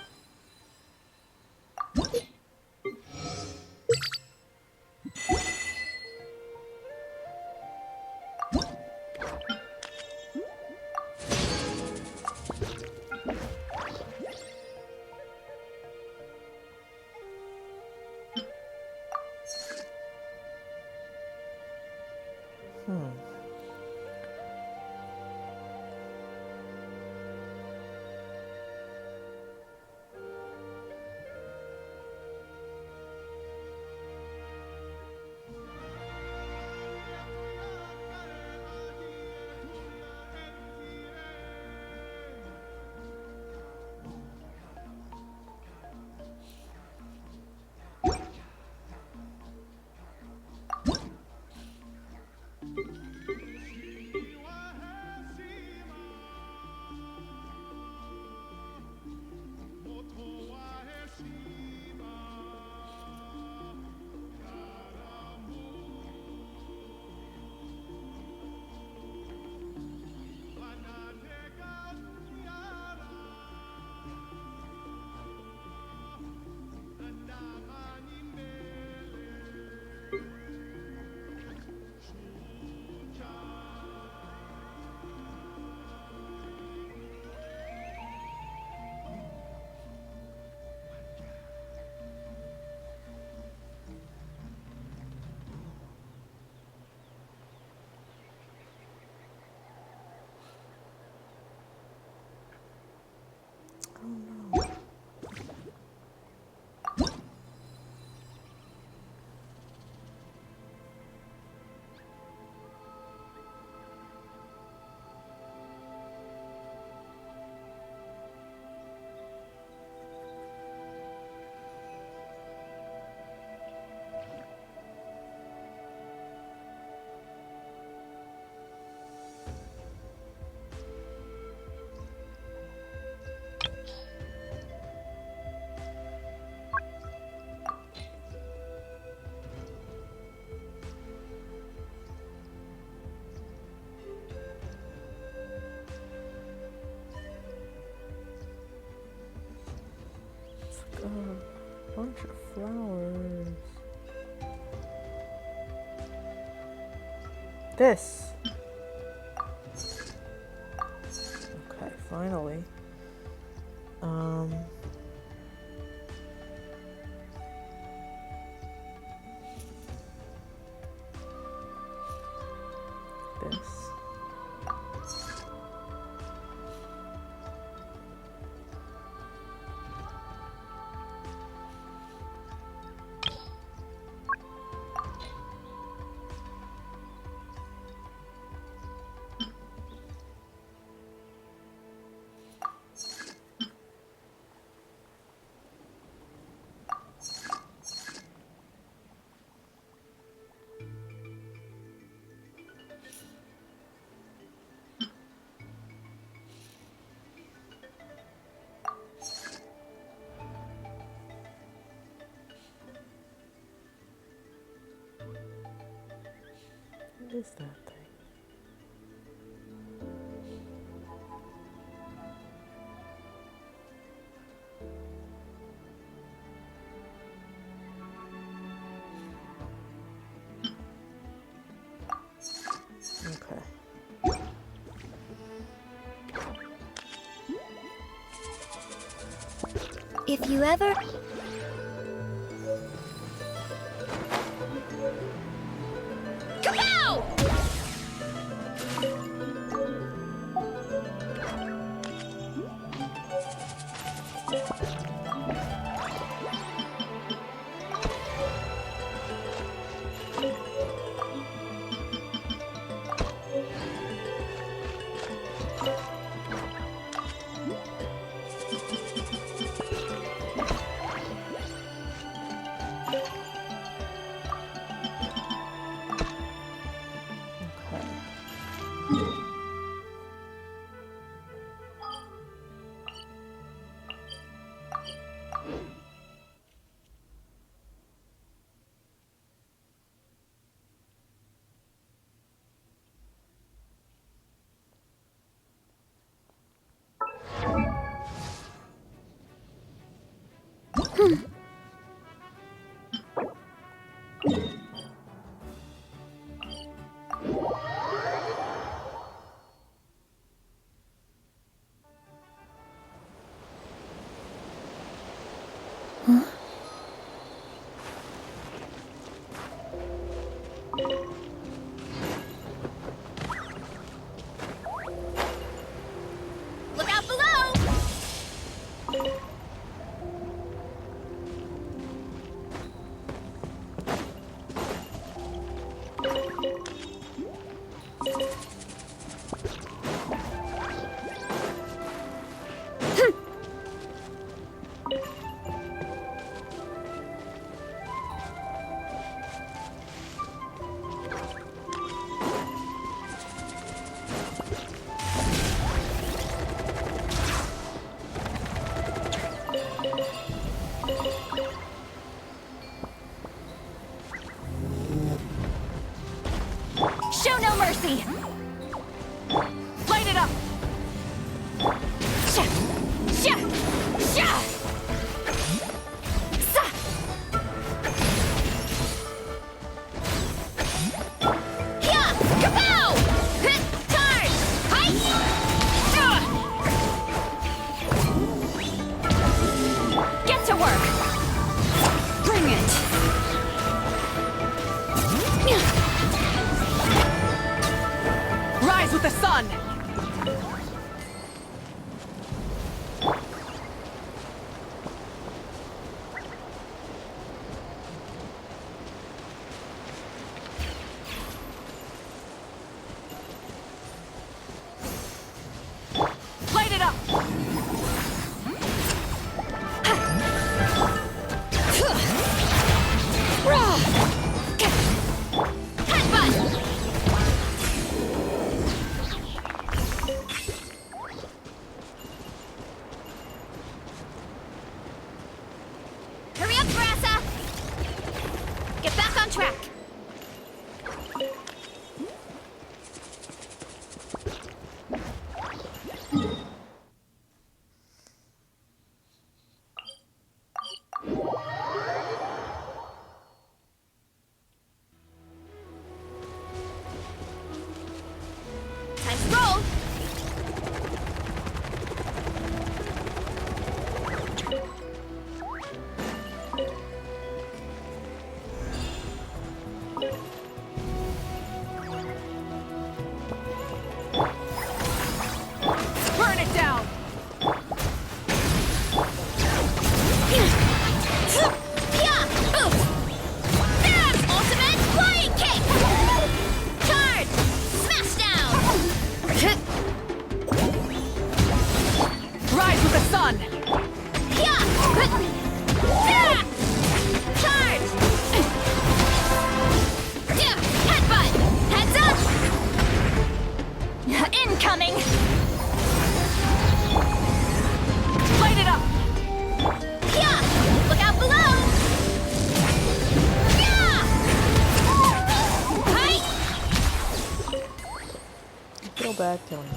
flowers. This. Okay, finally. This. What is that thing? Okay. If you ever... Kapow! Look out below! Show no mercy! Light it up! Sha! Sha! Sha! Sa! Hya! Kapow! Hit! Charge! Hi! Get to work! Bring it! Rise with the sun! Light it up! Headbutt! coming! Light it up! Yeah! Look out below! Yeah! Hi! Go back, Tony.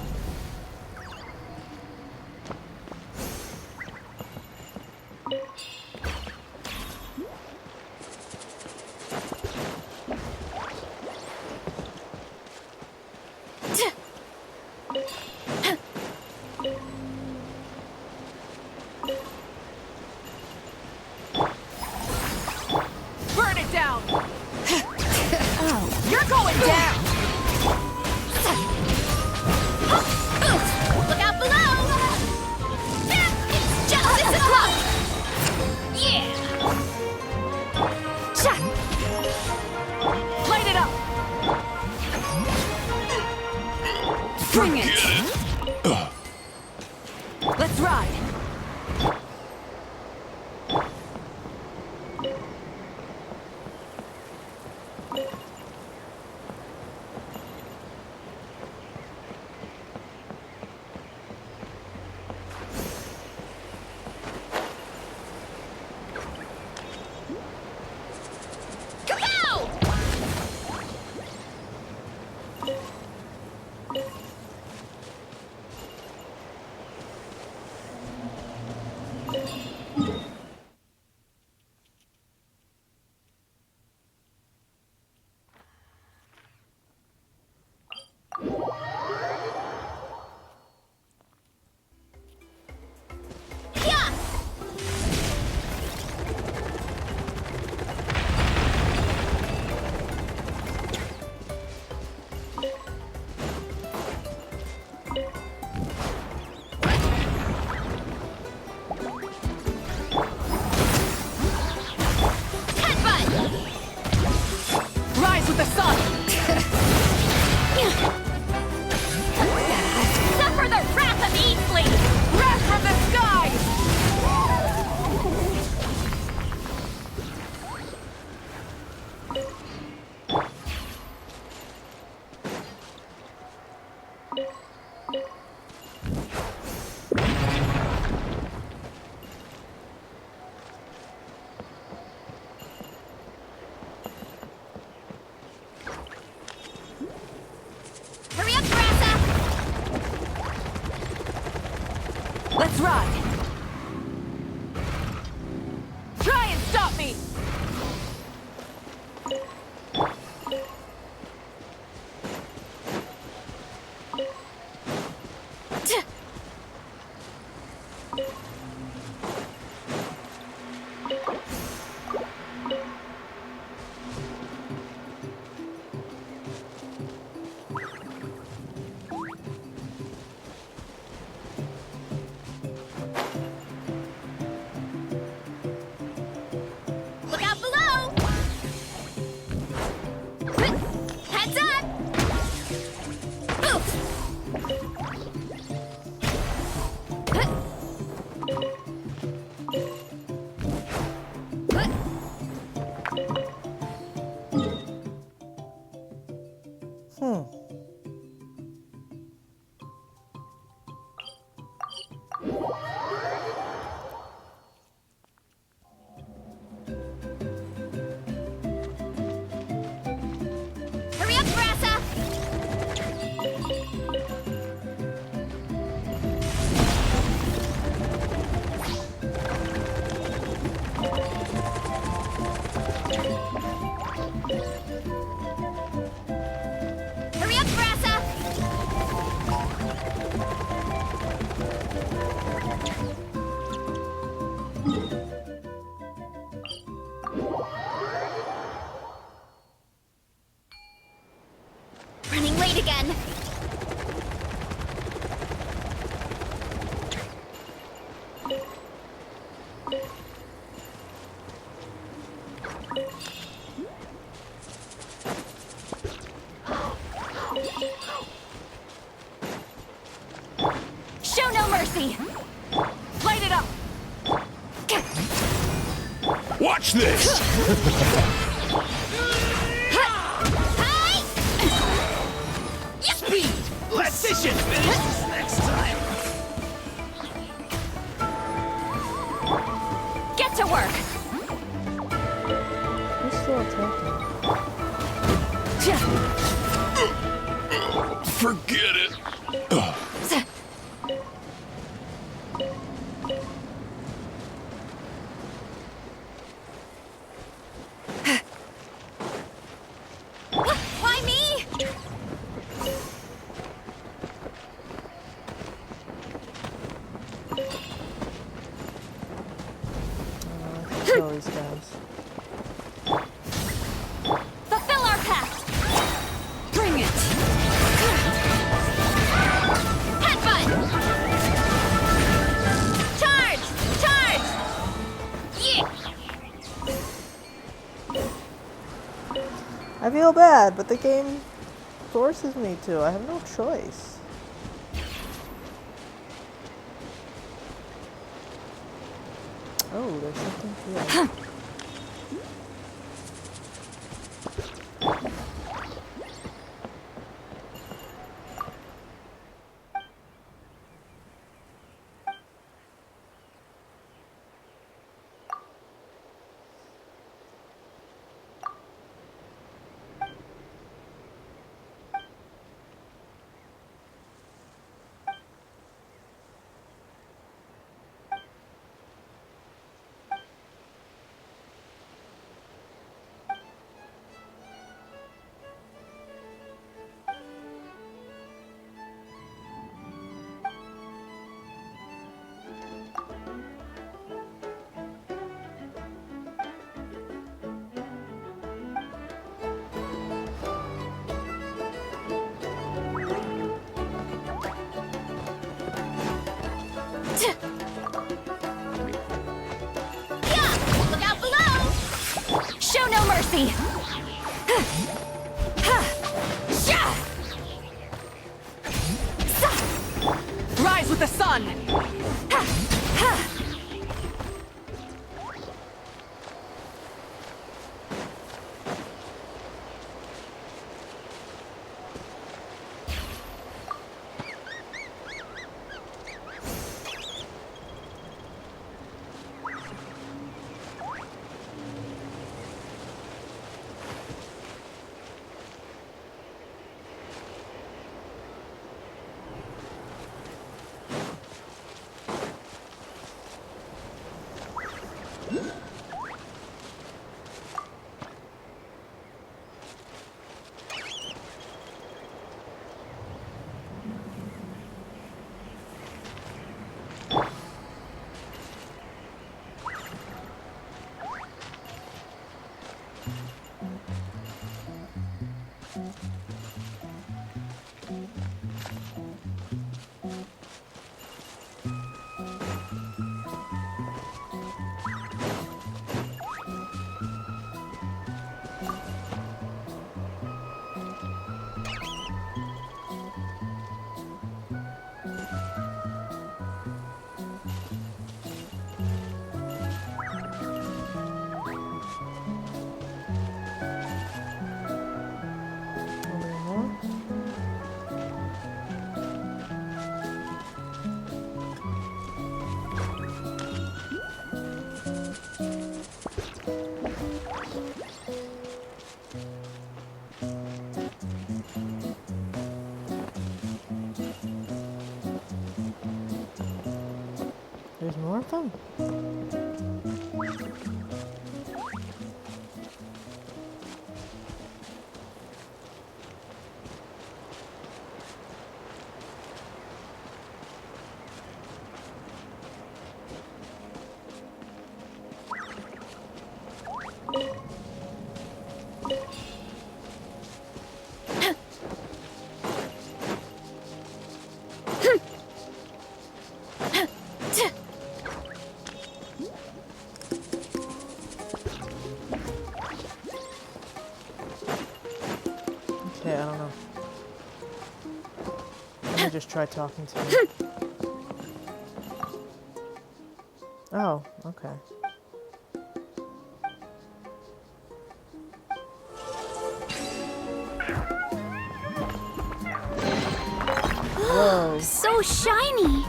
Burn it down! You're going down! Look out below! It's just 6 o'clock! Yeah! Light it up! Bring it! Let's ride! Rise with the sun! Suffer the wrath of Easley! Wrath from the skies! Hurry up, Grassa! Let's ride! Try and stop me! Look out below! Heads up! Hurry up, Grassa! Hurry up, Grassa! Running late again. Show no mercy! Light it up! Watch this! Hi! Speed! Precision finishes next time. Get to work! Who's still attacking? Forget it. Why me? Kill these guys. Fulfill our pact! Bring it! Headbutt! Charge! Charge! Yeah! I feel bad, but the game forces me to. I have no choice. Oh, there's something here. Look out below! Show no mercy! Rise with the sun! There's more of them? Okay, I don't know. Let me just try talking to him. Oh, okay. Whoa. So shiny!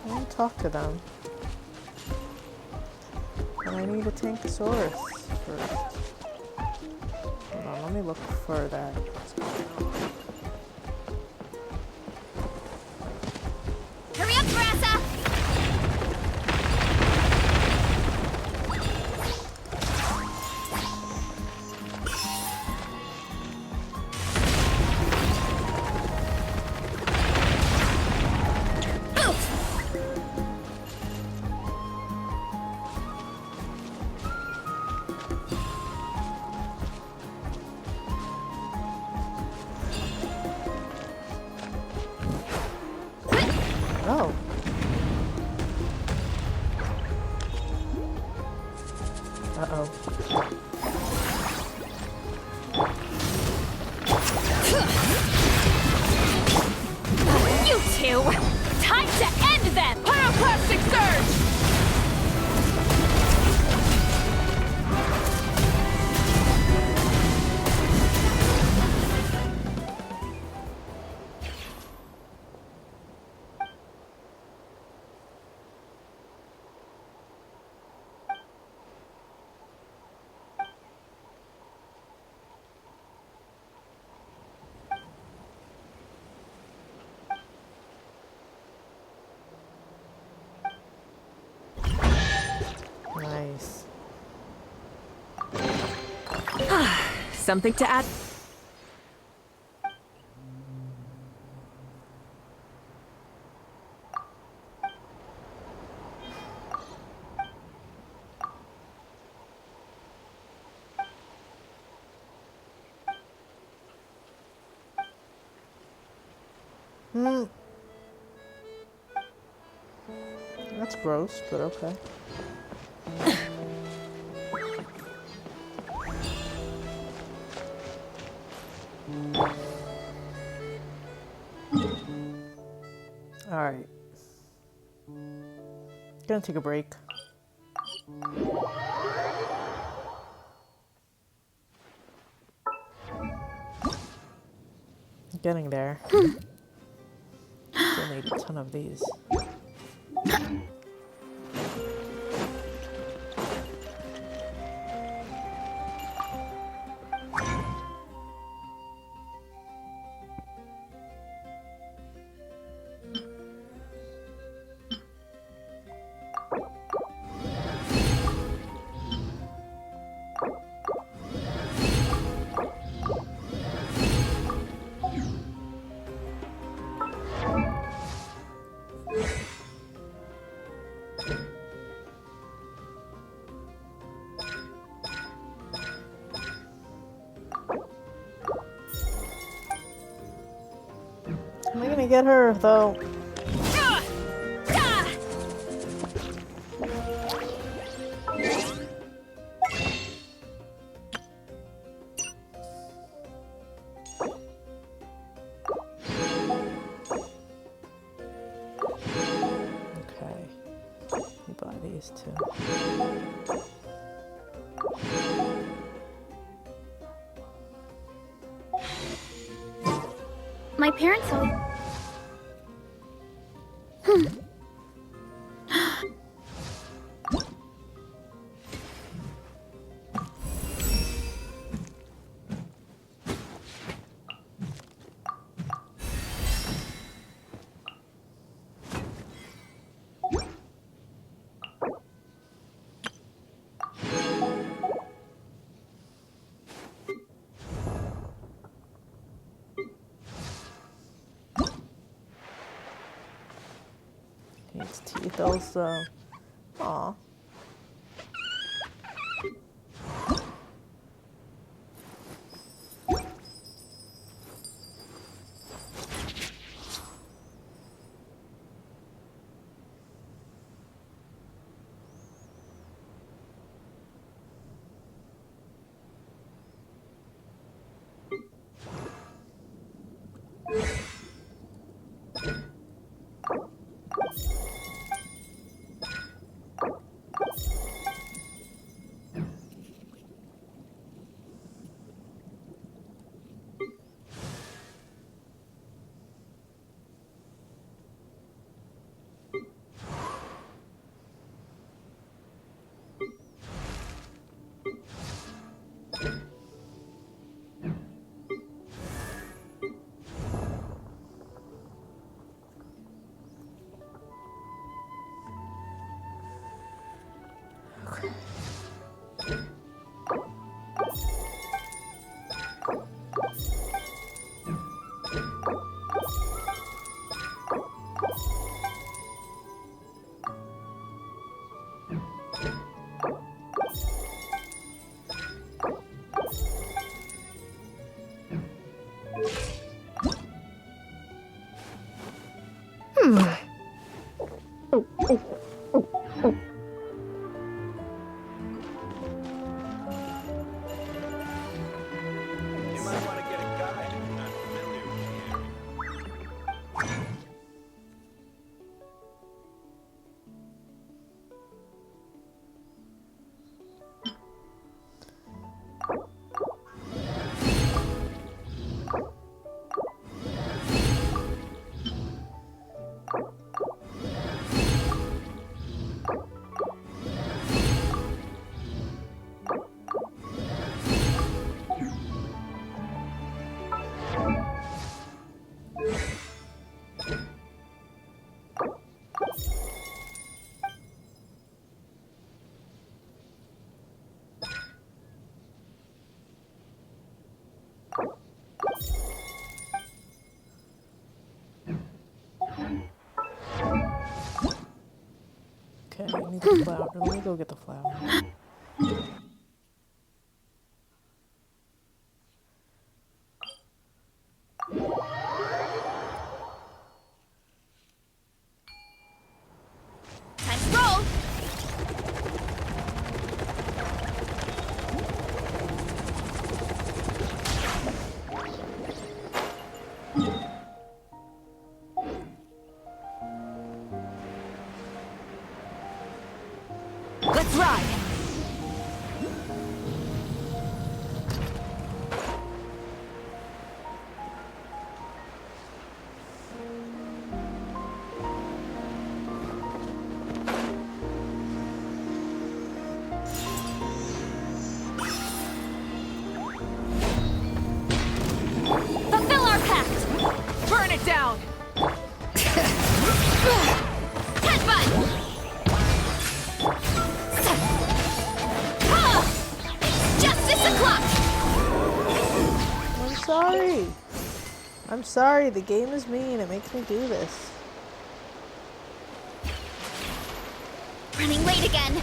I'll talk to them. And I need a Tankosaurus first. Hold on, let me look for that. What's going on? Hurry up, Grassa! Oh. Uh-oh. You two! Time to end them! Pyroclastic surge! Nice. Something to add? That's gross, but okay. Alright. Gonna take a break. Getting there. Still need a ton of these. Am I gonna get her though? Okay. We buy these two. My parents always... Its teeth also. Aw. me the flower. Let me go get the flower. Time to roll! Let's ride! Fulfill our pact! Burn it down! Headbutt! Justice o'clock! I'm sorry. I'm sorry. The game is mean. It makes me do this. Running late again.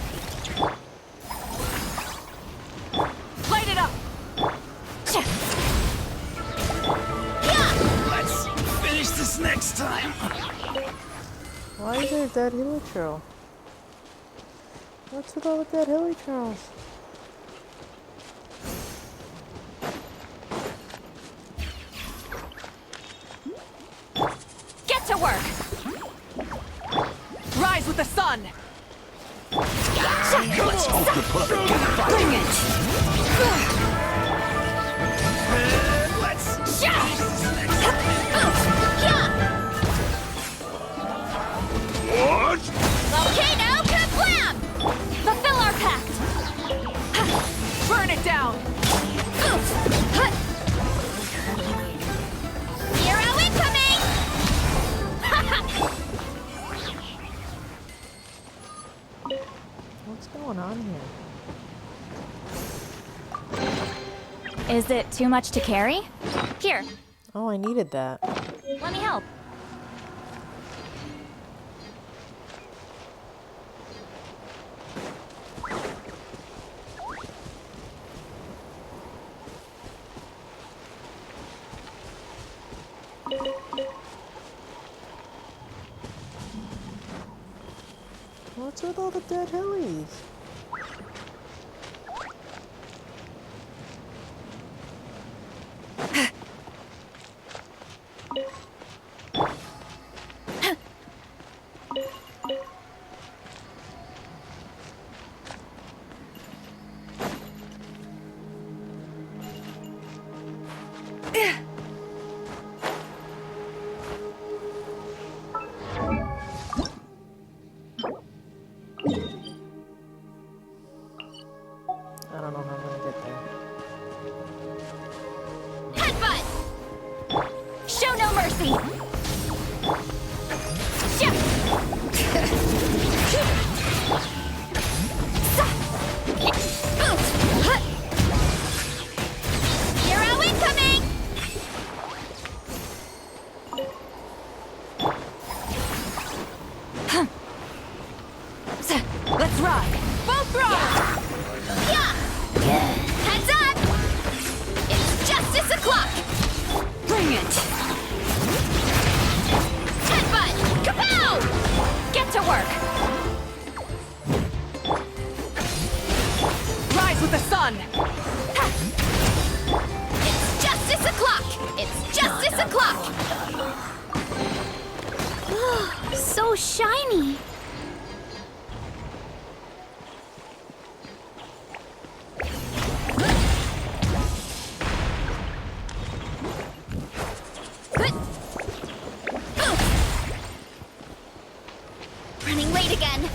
Light it up! Let's finish this next time. Why is there a dead Helichurl? What's with all the dead Helichurls? Get to work! Rise with the sun! Bring it! Let's What? Volcano kablam! Fulfill our pact! Burn it down! Hero incoming! What's going on here? Is it too much to carry? Here, Oh, I needed that. let me help. What's with all the dead Helis? I don't know how I'm gonna get there. Headbutt! Show no mercy! Hero incoming! Let's ride! Full throttle! Heads up! It's justice o'clock! Bring it! Headbutt! Kapow! Get to work! Rise with the sun! It's justice o'clock! It's justice o'clock! So shiny! Running late again.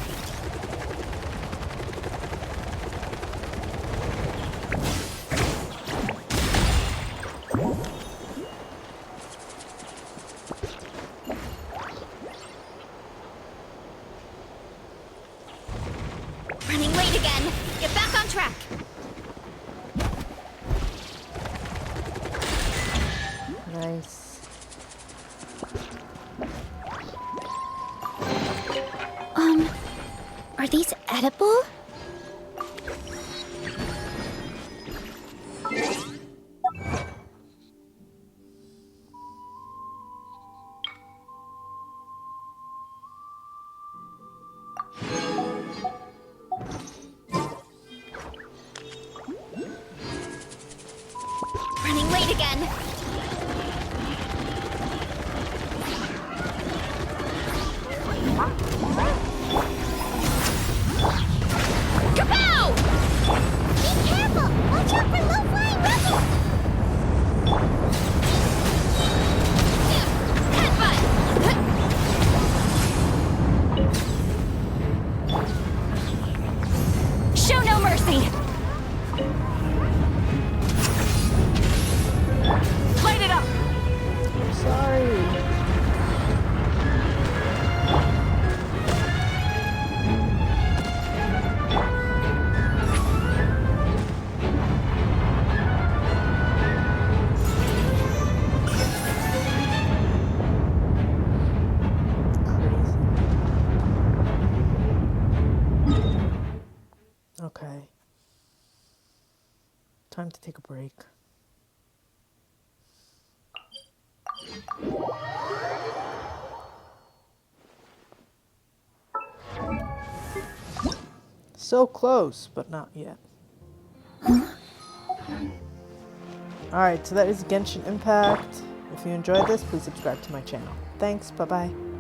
Running late again. Get back on track. Nice. Are these edible? Running late again. Kapow! Be careful! Watch out for low-flying rebels! Show no mercy! Light it up! Sorry. Okay. Time to take a break. So close, but not yet. Alright, so that is Genshin Impact. If you enjoyed this, please subscribe to my channel. Thanks, bye-bye.